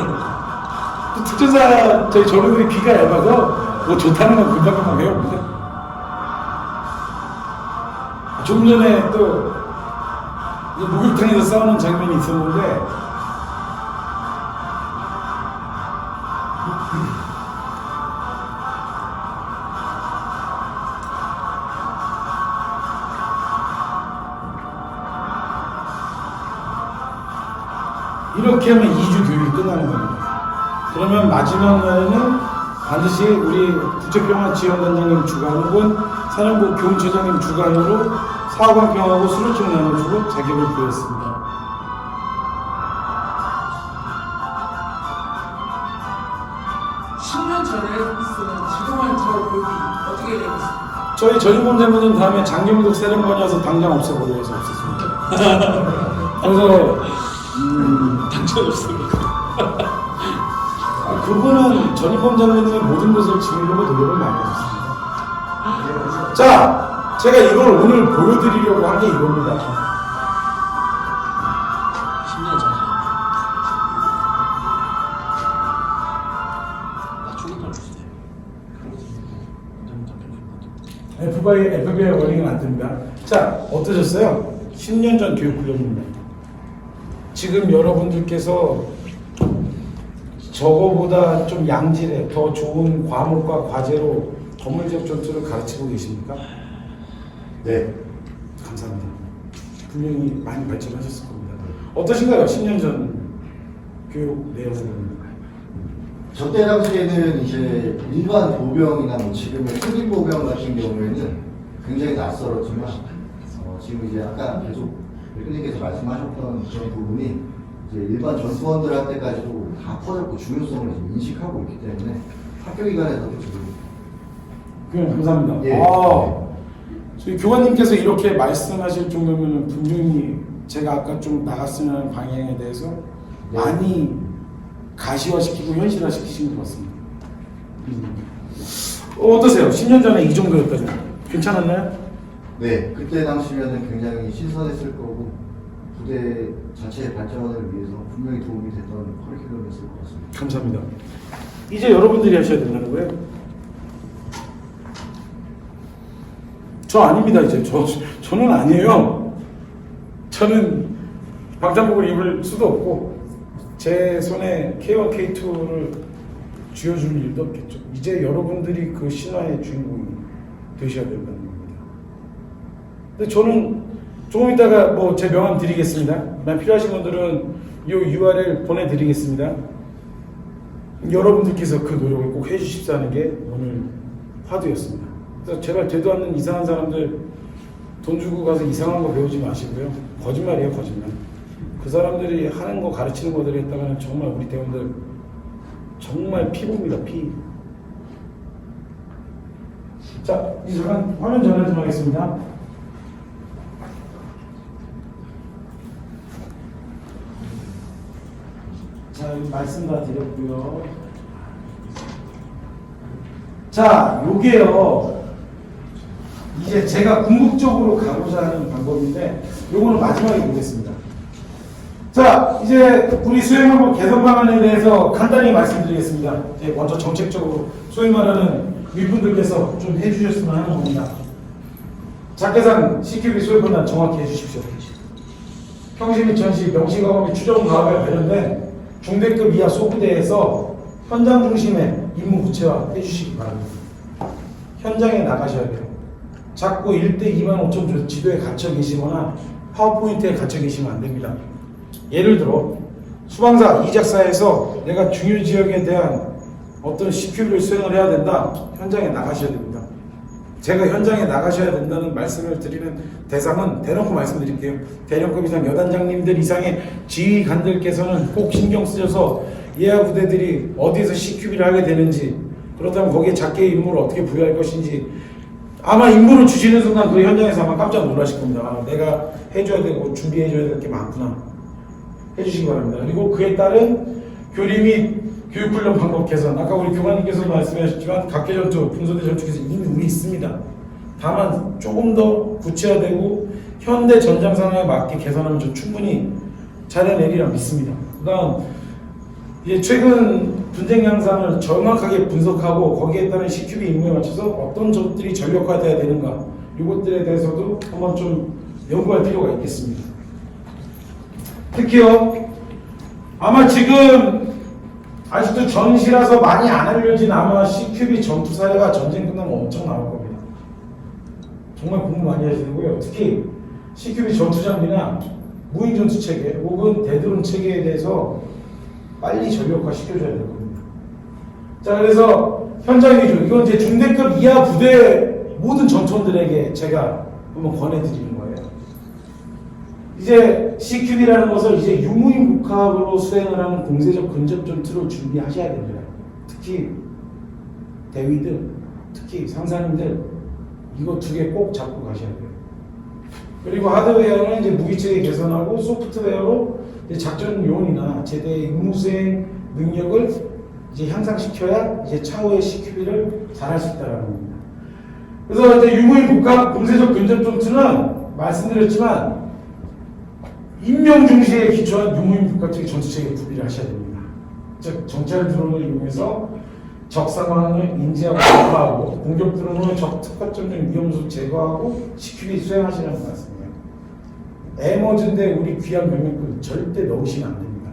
또 특전사 저희 전우들이 귀가 얇아서 뭐 좋다는 건 금방금방 배웁니다. 조금 전에 또 목욕탕에서 싸우는 장면이 있었는데 이렇게 하면 2주 교육이 끝나는 겁니다. 그러면 마지막 날에는 반드시 우리 국제평화지원단장님 주관 혹은 사령부 교훈처장님 주관으로 사관평하고 수료증 나눠주고 자격을 부여했습니다. 지금은 저 교육이 어떻게 되고 있습니까? 저희 전임범 장군님 다음에 장경덕 세령관이 와서 당장 없애버려 해서 없었습니다. 그래서 당장 없습니다. 그분은 전임범 장군님의 모든 것을 지으려고 노력을 많이 하셨습니다. 자, 제가 이걸 오늘 보여드리려고 한 게 이겁니다. FBI 워닝은 안 됩니다. 자, 어떠셨어요? 10년 전 교육훈련입니다. 지금 여러분들께서 저거보다 좀 양질의 더 좋은 과목과 과제로 건물지역 전투를 가르치고 계십니까? 네. 감사합니다. 분명히 많이 발전하셨을 겁니다. 어떠신가요? 10년 전 교육 내용은? 저 때 당시에는 이제 일반 보병이나 뭐 지금의 특임 보병 같은 경우에는 굉장히 낯설었지만 지금 이제 아까 계속 대표님께서 말씀하셨던 그런 부분이 이제 일반 전투원들한테까지도 다 퍼졌고 중요성을 지금 인식하고 있기 때문에 학교 기관에서도 지금 그냥 감사합니다. 예. 저희 교관님께서 이렇게 말씀하실 정도면 분명히 제가 아까 좀 나갔으면 하는 방향에 대해서 네. 많이 가시화시키고 현실화시키신 것 같습니다. 어떠세요? 10년 전에 이 정도였다면 괜찮았나요? 네, 그때 당시면은 굉장히 신선했을 거고 부대 자체의 발전을 위해서 분명히 도움이 됐던 커리큘럼이었을 것 같습니다. 감사합니다. 이제 여러분들이 하셔야 된다는 거예요? 저 아닙니다. 이제 저는 아니에요. 저는 방탄복을 입을 수도 없고 제 손에 K1, K2를 쥐어줄 일도 없겠죠. 이제 여러분들이 그 신화의 주인공이 되셔야 된다는 겁니다. 근데 저는 조금 이따가 뭐 제 명함 드리겠습니다. 필요하신 분들은 이 URL 보내드리겠습니다. 여러분들께서 그 노력을 꼭 해주십사는 게 오늘 화두였습니다. 그래서 제발 되도 않는 이상한 사람들 돈 주고 가서 이상한 거 배우지 마시고요. 거짓말이에요, 거짓말. 그 사람들이 하는 거 가르치는 거들을 했다가는 정말 우리 대원들 정말 피부입니다, 피. 자, 이제 잠깐 화면 전환 좀 하겠습니다. 자, 여기 말씀 다 드렸고요. 자, 요게요. 이제 제가 궁극적으로 가고자 하는 방법인데 요거는 마지막에 보겠습니다. 자, 이제 우리 수행방법 개선 방안에 대해서 간단히 말씀드리겠습니다. 이제 먼저 정책적으로 소위 말하는 윗분들께서 좀 해주셨으면 하는 겁니다. 작계상 CQB 소요 권한 정확히 해주십시오. 평시 및 전시, 명시과업 및 추정 과업에 관련된 중대급 이하 소부대에서 현장 중심의 임무 구체화 해주시기 바랍니다. 현장에 나가셔야 돼요. 자꾸 1대 25,000 지도에 갇혀 계시거나 파워포인트에 갇혀 계시면 안 됩니다. 예를 들어 수방사, 이작사에서 내가 중요 지역에 대한 어떤 CQ를 수행을 해야 된다. 현장에 나가셔야 됩니다. 제가 현장에 나가셔야 된다는 말씀을 드리는 대상은 대놓고 말씀드릴게요. 대령급 이상 여단장님들 이상의 지휘관들께서는 꼭 신경 쓰셔서 예하 부대들이 어디에서 CQB를 하게 되는지, 그렇다면 거기에 작계의 임무를 어떻게 부여할 것인지 아마 임무를 주시는 순간 그 현장에서 아마 깜짝 놀라실 겁니다. 아, 내가 해줘야 되고 준비해줘야 될 게 많구나. 해주시기 바랍니다. 그리고 그에 따른 교리 및 교육훈련 방법 개선. 아까 우리 교관님께서도 말씀하셨지만 각계전투, 분소대 전투 개선 이미 우리 있습니다. 다만 조금 더 구체화되고 현대 전장 상황에 맞게 개선하면 좀 충분히 잘해내리라 믿습니다. 그다음 이제 최근 분쟁 양상을 정확하게 분석하고 거기에 따른 CQB 임무에 맞춰서 어떤 점들이 전력화돼야 되는가, 이것들에 대해서도 한번 좀 연구할 필요가 있겠습니다. 특히요, 아마 지금 아직도 전시라서 많이 안 알려진 아마 CQB 전투 사례가 전쟁 끝나면 엄청 나올 겁니다. 정말 공부 많이 하시고요. 특히 CQB 전투 장비나 무인 전투 체계 혹은 대드론 체계에 대해서 빨리 전력화 시켜줘야 될 겁니다. 자, 그래서 현장 위주, 이건 이제 중대급 이하 부대 모든 전투원들에게 제가 한번 권해드리는 거예요. 이제 CQB라는 것을 이제 유무인 복합으로 수행을 하는 공세적 근접 전투를 준비하셔야 됩니다. 특히 대위들, 특히 상사님들 이거 두 개 꼭 잡고 가셔야 돼요. 그리고 하드웨어는 이제 무기체계 개선하고 소프트웨어로 이제 작전 요원이나 제대의 임무 수행 능력을 이제 향상시켜야 이제 차후의 CQB를 잘할 수 있다는 겁니다. 그래서 이제 유무인 복합 공세적 근접 전투는 말씀드렸지만 인명 중시에 기초한 유무인 복합적 전투체계 구비를 하셔야 됩니다. 즉 정찰 드론을 이용해서 적 상황을 인지하고 돌파하고 공격 드론 후 적 특화점적 위험수 제거하고 시큐리 수행하시는 것 같습니다. 에머즈인데 우리 귀한 병력들 절대 넣으시면 안 됩니다.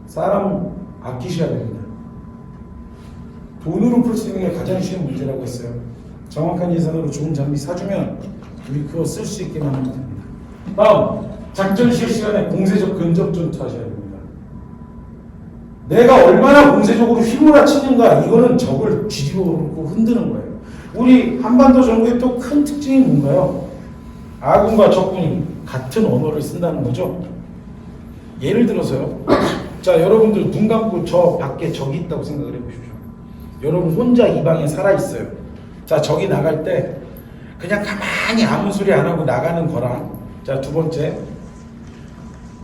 사람 아끼셔야 됩니다. 돈으로 풀 수 있는 게 가장 쉬운 문제라고 했어요. 정확한 예산으로 좋은 장비 사주면 우리 그거 쓸 수 있게 하면 됩니다. 다음, 작전 실시간에 공세적 근접 전투하셔야 됩니다. 내가 얼마나 공세적으로 휘몰아치는가, 이거는 적을 뒤집어 놓고 흔드는 거예요. 우리 한반도 정부의 또 큰 특징이 뭔가요? 아군과 적군이 같은 언어를 쓴다는 거죠. 예를 들어서요. 자, 여러분들 눈 감고 저 밖에 적이 있다고 생각을 해보십시오. 여러분 혼자 이 방에 살아있어요. 자, 적이 나갈 때 그냥 가만히 아무 소리 안 하고 나가는 거랑, 자, 두 번째,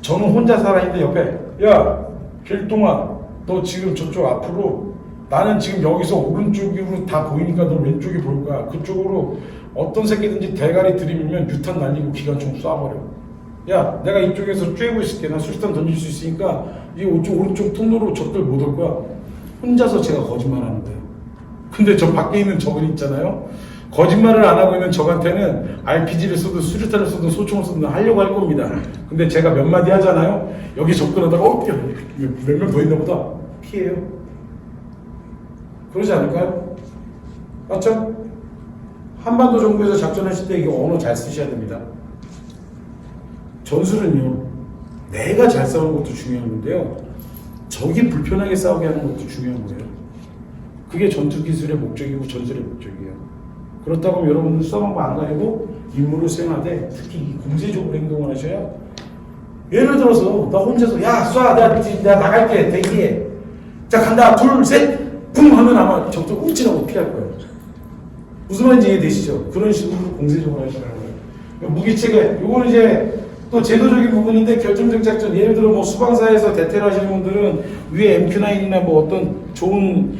저는 혼자 살아있는데 옆에, 야, 길동아, 너 지금 저쪽 앞으로, 나는 지금 여기서 오른쪽으로 다 보이니까 너 왼쪽이 보일 거야. 그쪽으로 어떤 새끼든지 대가리 들이밀면 유탄 날리고 기관총 쏴버려. 야, 내가 이쪽에서 쬐고 있을게. 나 수류탄 던질 수 있으니까 이 오른쪽 통로로 적들 못 올 거야. 혼자서 제가 거짓말하는 거예요. 근데 저 밖에 있는 적은 있잖아요. 거짓말을 안 하고 있는 적한테는 RPG를 쏘든 수류탄을 쏘든 소총을 쏘든 하려고 할 겁니다. 근데 제가 몇 마디 하잖아요. 여기 접근하다가 몇 명 더 있나 보다. 피해요. 그러지 않을까요? 맞죠? 한반도 정부에서 작전하실 때 이거 언어 잘 쓰셔야 됩니다. 전술은요, 내가 잘 싸우는 것도 중요한 건데요, 적이 불편하게 싸우게 하는 것도 중요한 거예요. 그게 전투 기술의 목적이고 전술의 목적이에요. 그렇다고 여러분들 싸움하고 안 가리고 임무를 수행하되 특히 이 공세적으로 행동을 하셔야, 예를 들어서 나 혼자서 야 쏴, 내가 나갈게, 대기해, 자 간다, 둘 셋 붕 하면 아마 적들 움찔하고 피할 거예요. 무슨 말인지 이해되시죠? 그런 식으로 공세적으로 하시라는 거예요. 무기체계, 요거는 이제 또 제도적인 부분인데, 결정적 작전, 예를 들어 뭐 수방사에서 대테러 하시는 분들은 위에 MQ9이나 뭐 어떤 좋은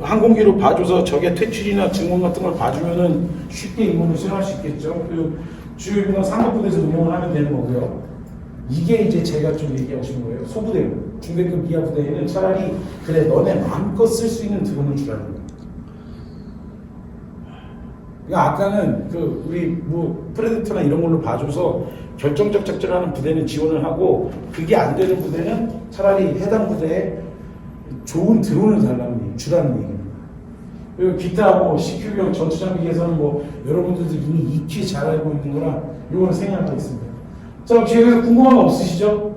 항공기로 봐줘서 적의 퇴출이나 증원 같은 걸 봐주면은 쉽게 임무를 수행할 수 있겠죠. 그리고 주요 인원 상급부대에서 운영을 하면 되는 거고요. 이게 이제 제가 좀 얘기하고 싶은 거예요. 소부대, 중대급 이하 부대에는 차라리 그래 너네 마음껏 쓸 수 있는 드론을 주라는 거예요. 그러니까 아까는 그 우리 뭐 프레데터나 이런 걸로 봐줘서 결정적 작전하는 부대는 지원을 하고, 그게 안 되는 부대는 차라리 해당 부대에 좋은 드론을 주라는 얘기입니다. 그리고 기타 뭐 CQ병 전투장비에서는 뭐 여러분들도 이미 익히 잘 알고 있는 거라 요거는 생략하고 있습니다. 자, 혹시 여기서 궁금한 거 없으시죠?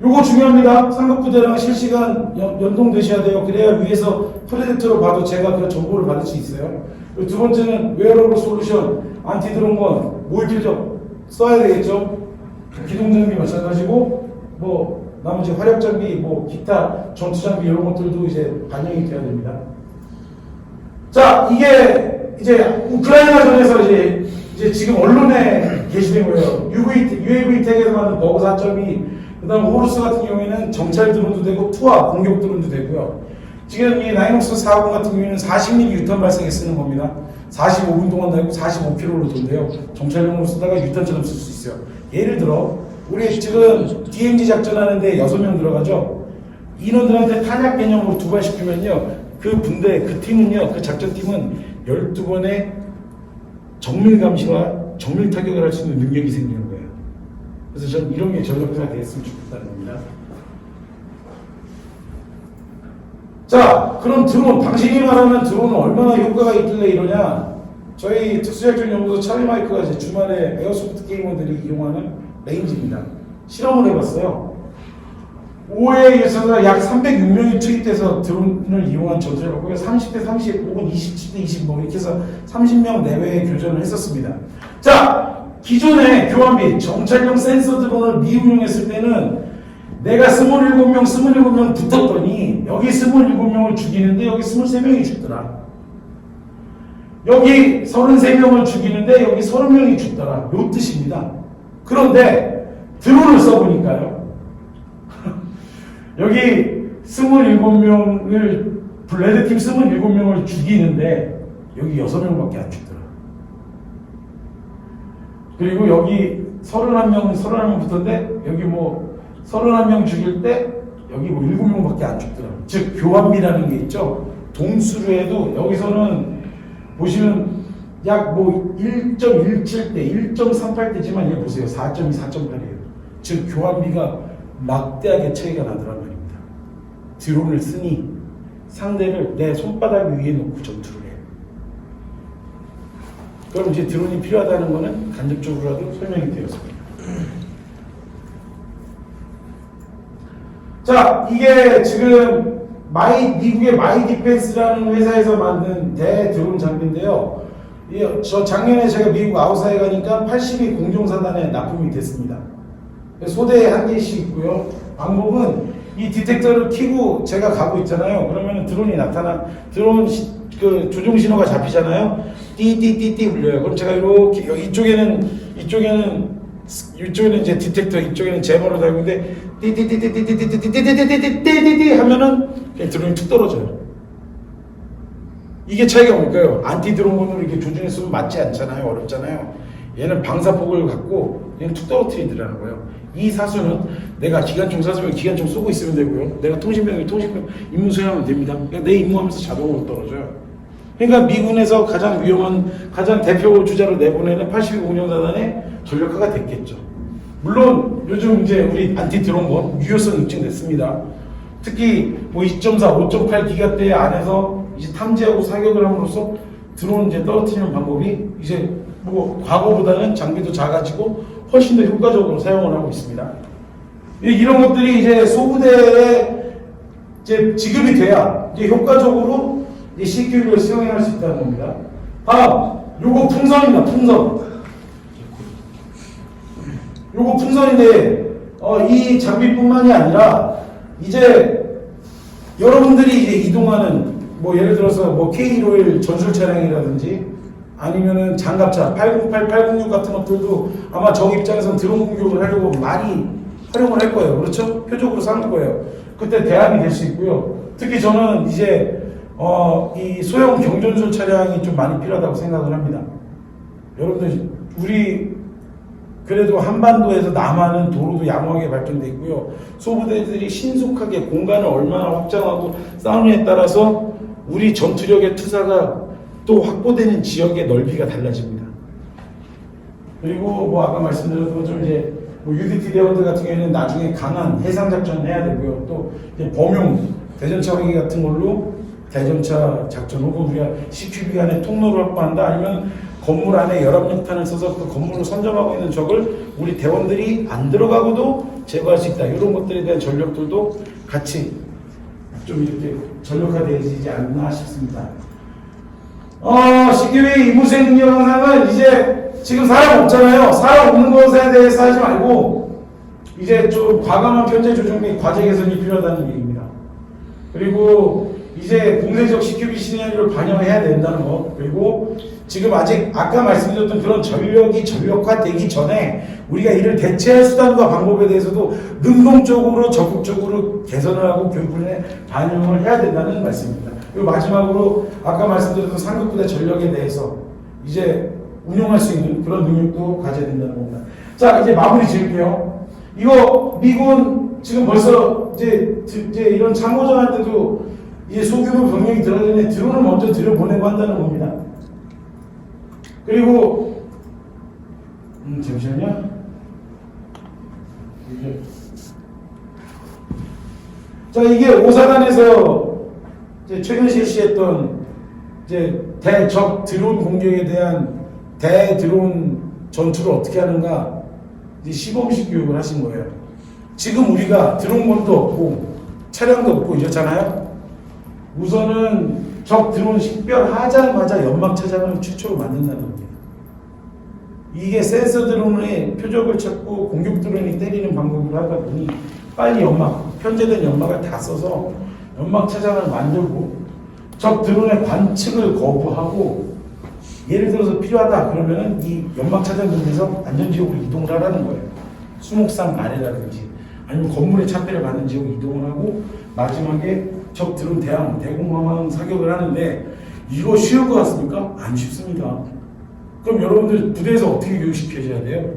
요거 중요합니다. 상급부대랑 실시간 연동되셔야 돼요. 그래야 위에서 프레데터로 봐도 제가 그 정보를 받을 수 있어요. 그리고 두 번째는 웨어러블 솔루션, 안티드론건, 모일킬적 써야 되겠죠. 기동장비 마찬가지고, 뭐 나머지 화력장비, 뭐 기타 전투장비 이런 것들도 이제 반영이 돼야 됩니다. 자, 이게 이제 우크라이나전에서 이제 지금 언론에 게시된 거예요. UAV 택에서 만든 버그 4.2, 그다음 호루스 같은 경우에는 정찰 드론도 되고 투하 공격 드론도 되고요. 지금 이 나이녹스 40 같은 경우에는 40mm 유탄 발사기에 쓰는 겁니다. 45분 동안 달고 45km로 돈대요. 정찰용으로 쓰다가 유탄처럼 쓸 수 있어요. 예를 들어 우리 지금 DMZ 작전하는데 6명 들어가죠. 인원들한테 탄약 개념으로 2발 시키면요, 그 분대, 그 팀은요, 그 작전팀은 12번의 정밀 감시와 정밀 타격을 할 수 있는 능력이 생기는 거예요. 그래서 저는 이런 게 전력화가 됐으면 좋겠다는 겁니다. 자, 그럼 드론, 당신이 말하는 드론은 얼마나 효과가 있길래 이러냐? 저희 특수작전연구소 찰리 마이크가 이제 주말에 에어소프트 게이머들이 이용하는 레인지입니다. 실험을 해봤어요. 5회 예상자 약 306명이 투입돼서 드론을 이용한 전투를 했고요. 30대 30 혹은 27대 20 뭐 이렇게 해서 30명 내외의 교전을 했었습니다. 자, 기존의 교환비, 정찰용 센서 드론을 미운용했을 때는 내가 27명 붙었더니 여기 27명을 죽이는데 여기 23명이 죽더라. 여기 33명을 죽이는데 여기 30명이 죽더라. 요 뜻입니다. 그런데 드론을 써보니까요. 여기 27명을, 레드팀 27명을 죽이는데 여기 6명밖에 안 죽더라. 그리고 여기 31명 붙었는데 여기 뭐 31명 죽일 때 여기 뭐 7명밖에 안 죽더라고요. 즉 교환비라는 게 있죠. 동수로 해도 여기서는 보시면 약 뭐 1.17대, 1.38대지만 얘 보세요. 4.2, 4.8이에요. 즉 교환비가 막대하게 차이가 나더란 말입니다. 드론을 쓰니 상대를 내 손바닥 위에 놓고 전투를 해요. 그럼 이제 드론이 필요하다는 거는 간접적으로라도 설명이 되었습니다. 자, 이게 지금 미국의 마이 디펜스라는 회사에서 만든 대드론 장비인데요. 저 작년에 제가 미국 아웃사에 가니까 80이 공정사단에 납품이 됐습니다. 소대에 한 개씩 있고요. 방법은 이 디텍터를 켜고 제가 가고 있잖아요. 그러면 드론이 드론 그 조종 신호가 잡히잖아요. 띠띠띠띠 울려요. 그럼 제가 이렇게 이쪽에는 이제 디텍터, 이쪽에는 제머로 달고 있는데 띠띠띠띠띠띠띠띠띠띠띠띠띠 하면은 드론이 툭 떨어져요. 이게 차이가 뭘까요? 안티 드론건으로 이렇게 조준했으면 맞지 않잖아요. 어렵잖아요. 얘는 방사폭을 갖고 얘는 툭 떨어뜨리더라는 거예요. 이 사수는 내가 기관총 사수면 기관총 쏘고 있으면 되고요. 내가 통신병이 통신병 임무 수행하면 됩니다. 그러니까 내 임무하면서 자동으로 떨어져요. 그러니까 미군에서 가장 위험한, 가장 대표 주자로 내보내는 82 공정사단의 전력화가 됐겠죠. 물론 요즘 이제 우리 안티 드론건 유효성 입증됐습니다. 특히 뭐 2.4, 5.8 기가대 안에서 이제 탐지하고 사격을 함으로써 드론 이제 떨어뜨리는 방법이 이제 뭐 과거보다는 장비도 작아지고 훨씬 더 효과적으로 사용을 하고 있습니다. 이런 것들이 이제 소부대에 이제 지급이 돼야 이제 효과적으로 이제 CQ를 수행할 수 있다는 겁니다. 다음, 요거 풍선입니다. 풍선. 요거 풍선인데 이 장비뿐만이 아니라 이제 여러분들이 이제 이동하는 뭐 예를 들어서 뭐 K151 전술 차량이라든지 아니면은 장갑차 808, 806 같은 것들도 아마 저 입장에서는 드론 공격을 하려고 많이 활용을 할 거예요. 그렇죠? 표적으로 삼을 거예요. 그때 대안이 될 수 있고요. 특히 저는 이제 이 소형 경전술 차량이 좀 많이 필요하다고 생각을 합니다. 여러분들 우리 그래도 한반도에서 남한은 도로도 양호하게 발전돼 있고요. 소부대들이 신속하게 공간을 얼마나 확장하고 싸우느냐에 따라서 우리 전투력의 투사가 또 확보되는 지역의 넓이가 달라집니다. 그리고 뭐 아까 말씀드렸던 것처럼 이제 뭐 UDT 대원들 같은 경우에는 나중에 강한 해상 작전을 해야 되고요. 또 이제 범용 대전차 회기 같은 걸로 대전차 작전 혹은 우리가 CQB 간의 통로를 확보한다. 아니면 건물 안에 열압력탄을 써서 그 건물을 선점하고 있는 적을 우리 대원들이 안 들어가고도 제거할 수 있다. 이런 것들에 대한 전력들도 같이 좀 이렇게 전력화되어지지 않나 싶습니다. CQB 임무수행 능력 강화는 이제 지금 사람 없잖아요. 사람 없는 것에 대해서 하지 말고 이제 좀 과감한 편제 조정 및 과제 개선이 필요하다는 얘기입니다. 그리고 이제 공세적 CQB 시나리오를 반영해야 된다는 것. 그리고 지금 아직 아까 말씀드렸던 그런 전력이 전력화되기 전에 우리가 이를 대체할 수단과 방법에 대해서도 능동적으로 적극적으로 개선을 하고 교육훈련에 반영을 해야 된다는 말씀입니다. 그리고 마지막으로 아까 말씀드렸던 상급부대 전력에 대해서 이제 운용할 수 있는 그런 능력도 가져야 된다는 겁니다. 자, 이제 마무리 지을게요. 이거 미군 지금 벌써 이제 이런 참모전할 때도 이제 소규모 병력이 들어가는데 드론을 먼저 들여보내고 한다는 겁니다. 그리고 잠시만요. 자, 이게 오사단에서 이제 최근 실시했던 이제 대적 드론 공격에 대한 대드론 전투를 어떻게 하는가 이제 시범식 교육을 하신 거예요. 지금 우리가 드론건도 없고 차량도 없고 이렇잖아요. 우선은 적 드론 식별하자마자 연막 차장을 최초로 만든다는 겁니다. 이게 센서 드론의 표적을 찾고 공격 드론이 때리는 방법으로 하다 보니 빨리 연막, 편제된 연막을 다 써서 연막 차장을 만들고 적 드론의 관측을 거부하고 예를 들어서 필요하다 그러면은 이 연막 차장 근처에서 안전지역으로 이동을 하라는 거예요. 수목산 아래라든지 아니면 건물의 차폐를 받는 지역으로 이동을 하고 마지막에 적 드론 대공망 사격을 하는데 이거 쉬울 것 같습니까? 안 쉽습니다. 그럼 여러분들 부대에서 어떻게 교육시켜줘야 돼요?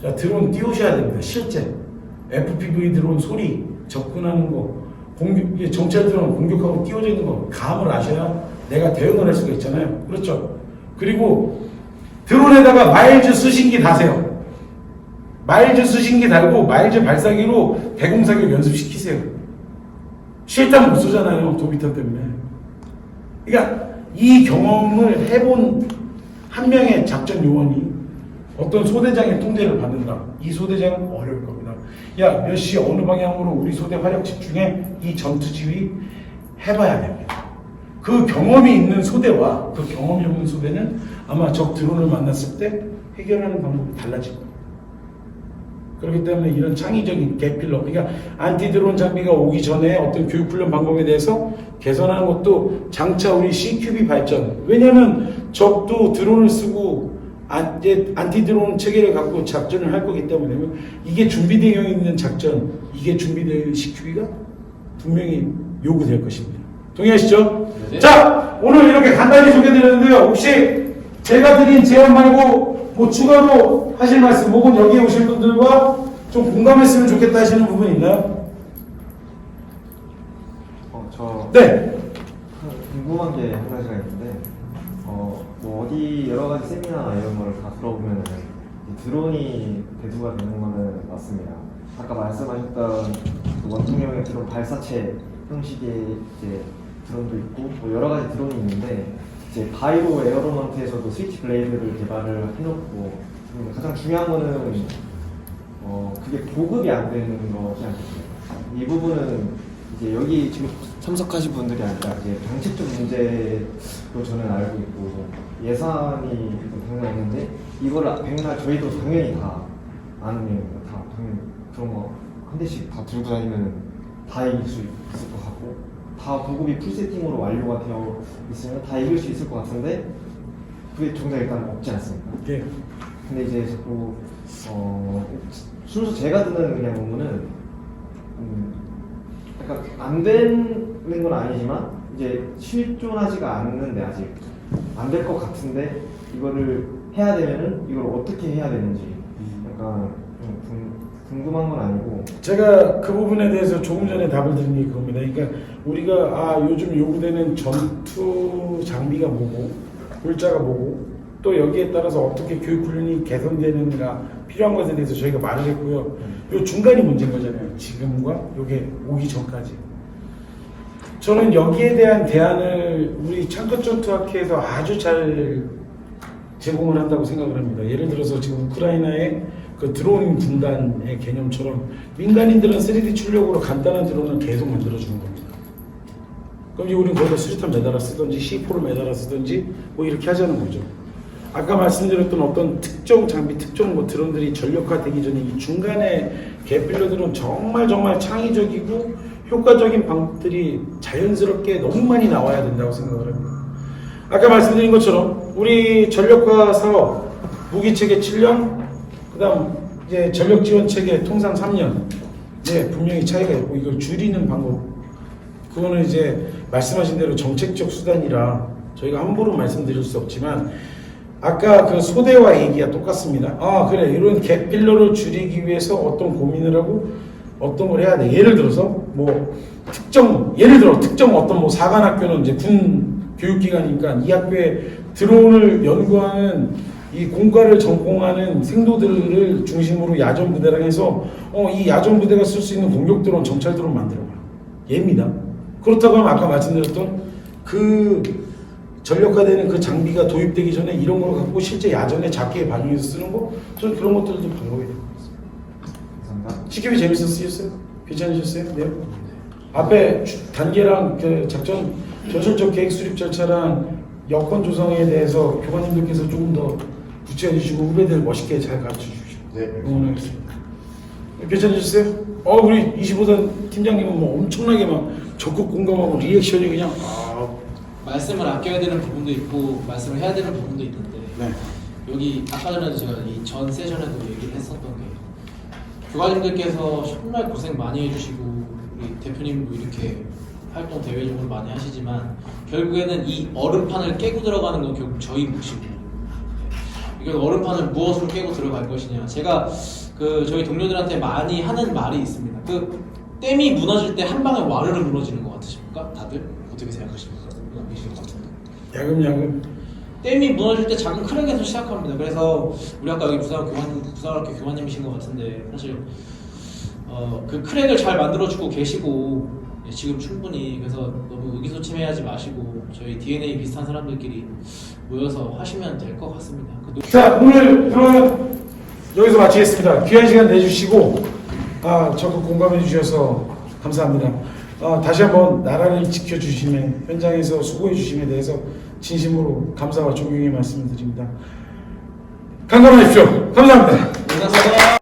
자, 드론 띄우셔야 됩니다. 실제 FPV 드론 소리 접근하는 거, 이게 정찰들은 공격하고 끼워져 있는 거 감을 아셔야 내가 대응을 할 수가 있잖아요. 그렇죠? 그리고 드론에다가 마일즈 수신기 다세요. 마일즈 수신기 달고 마일즈 발사기로 대공사격 연습시키세요. 실탄 못 쏘잖아요. 도비탄 때문에. 그러니까 이 경험을 해본 한 명의 작전 요원이 어떤 소대장의 통제를 받는다. 이 소대장은 어려울 겁니다. 야, 몇 시 어느 방향으로 우리 소대 화력 집중해 이 전투 지휘 해봐야 됩니다. 그 경험이 있는 소대와 그 경험이 없는 소대는 아마 적 드론을 만났을 때 해결하는 방법이 달라질 겁니다. 그렇기 때문에 이런 창의적인 개필러, 그러니까 안티 드론 장비가 오기 전에 어떤 교육 훈련 방법에 대해서 개선하는 것도 장차 우리 CQB 발전. 왜냐하면 적도 드론을 쓰고 안티 드론 체계를 갖고 작전을 할 거기 때문에 이게 준비되어 있는 작전, 이게 준비되어 있는 CQB가 분명히 요구될 것입니다. 동의하시죠? 네. 자, 오늘 이렇게 간단히 소개드렸는데요. 혹시 제가 드린 제안 말고 뭐 추가로 하실 말씀, 혹은 여기에 오신 분들과 좀 공감했으면 좋겠다 하시는 부분 있나요? 저 네. 궁금한 게 한 가지가 있는데, 뭐 어디 여러 가지 세미나 이런 거를 다 들어보면은 드론이 대두가 되는 거는 맞습니다. 아까 말씀하셨던 그 원통형의 드론 발사체 형식의 이제 드론도 있고, 뭐 여러 가지 드론이 있는데, 이제 바이오 에어로넌트에서도 스위치 블레이드를 개발을 해놓고, 가장 중요한 거는 그게 보급이 안 되는 거지 않겠습니까? 이 부분은 이제 여기 지금 참석하신 분들이 아니라 이제 정책적 문제로 저는 알고 있고, 예산이 당연히 있는데 이거를 백날 저희도 당연히 다 아는 내용입니다. 다 당연히 그런 거 한 대씩 다 들고 다니면 다 이길 수 있을 것 같고, 다 보급이 풀세팅으로 완료가 되어 있으면 다 이길 수 있을 것 같은데, 그게 정작 일단 없지 않습니까? 예. 근데 이제 자꾸 순수 제가 듣는 그냥 논문은 약간 안 되는 건 아니지만 이제 실존하지가 않는데, 아직 안 될 것 같은데 이거를 해야 되면은 이걸 어떻게 해야 되는지 약간 좀 궁금한 건 아니고. 제가 그 부분에 대해서 조금 전에 답을 드린 게 그겁니다. 그러니까 우리가 요즘 요구되는 전투 장비가 뭐고 골자가 뭐고 또 여기에 따라서 어떻게 교육 훈련이 개선되는가 필요한 것에 대해서 저희가 말을 했고요. 요 중간이 문제인 거잖아요. 지금과 요게 오기 전까지. 저는 여기에 대한 대안을 우리 창컷전투학회에서 아주 잘 제공을 한다고 생각을 합니다. 예를 들어서 지금 우크라이나의 그 드론 군단의 개념처럼 민간인들은 3D 출력으로 간단한 드론을 계속 만들어주는 겁니다. 그럼 이제 우리는 거기다 수류탄 매달아 쓰든지 C4를 매달아 쓰든지 뭐 이렇게 하자는 거죠. 아까 말씀드렸던 어떤 특정 장비, 특정 뭐 드론들이 전력화되기 전에 이 중간에 개필러들은 정말 창의적이고 효과적인 방법들이 자연스럽게 너무 많이 나와야 된다고 생각을 합니다. 아까 말씀드린 것처럼 우리 전력화 사업 무기체계 7년, 그다음 이제 전력 지원 체계 통상 3년, 네, 분명히 차이가 있고 이걸 줄이는 방법, 그거는 이제 말씀하신 대로 정책적 수단이라 저희가 함부로 말씀드릴 수 없지만 아까 그 소대와 얘기가 똑같습니다. 그래, 이런 갭필러를 줄이기 위해서 어떤 고민을 하고 어떤 걸 해야 돼. 예를 들어서 뭐 특정 어떤 뭐 사관학교는 이제 군 교육기관이니까 이 학교에 드론을 연구하는 이 공과를 전공하는 생도들을 중심으로 야전 부대랑 해서 이 야전 부대가 쓸 수 있는 공격 드론, 정찰 드론 만들어봐요. 얘입니다. 그렇다고 하면 아까 말씀드렸던 그 전력화되는 그 장비가 도입되기 전에 이런 걸 갖고 실제 야전에 작게 반영해서 쓰는 거, 저는 그런 것들도 방법이 될 것 같습니다. 감사합니다. CQB 재밌어 쓰셨어요? 괜찮으셨어요? 네. 앞에 단계랑 그 작전 전술적 계획 수립 절차랑 여건 조성에 대해서 교관님들께서 조금 더 구체해 주시고 후배들 멋있게 잘 가르쳐 주십시오. 네. 응원하겠습니다. 괜찮으셨어요? 우리 25단 팀장님은 뭐 엄청나게 막 적극 공감하고 리액션이 그냥 말씀을 아껴야 되는 부분도 있고 말씀을 해야 되는 부분도 있는데, 네. 여기 아까 전에도 제가 이 전 세션에도 얘기를 했었던 게, 교관님들께서 정말 고생 많이 해주시고 우리 대표님도 이렇게 활동 대외적으로 많이 하시지만 결국에는 이 얼음판을 깨고 들어가는 건 결국 저희 몫이고, 이건 얼음판을 무엇으로 깨고 들어갈 것이냐. 제가 그 저희 동료들한테 많이 하는 말이 있습니다. 그 댐이 무너질 때 한 방에 와르르 무너지는 것 같으십니까? 다들 어떻게 생각하십니까? 계신 것 같은데. 야금야금. 댐이 무너질 때 작은 크랙에서 시작합니다. 그래서 우리 아까 여기 부산학교 교관님이신 것 같은데 사실 그 크랙을 잘 만들어주고 계시고 지금 충분히 그래서 너무 의기소침해하지 마시고 저희 DNA 비슷한 사람들끼리 모여서 하시면 될 것 같습니다. 자, 오늘 그러면 여기서 마치겠습니다. 귀한 시간 내주시고 적극 공감해 주셔서 감사합니다. 다시 한번 나라를 지켜주심에 현장에서 수고해 주심에 대해서 진심으로 감사와 존경의 말씀을 드립니다. 강건하십시오. 감사합니다. 감사합니다.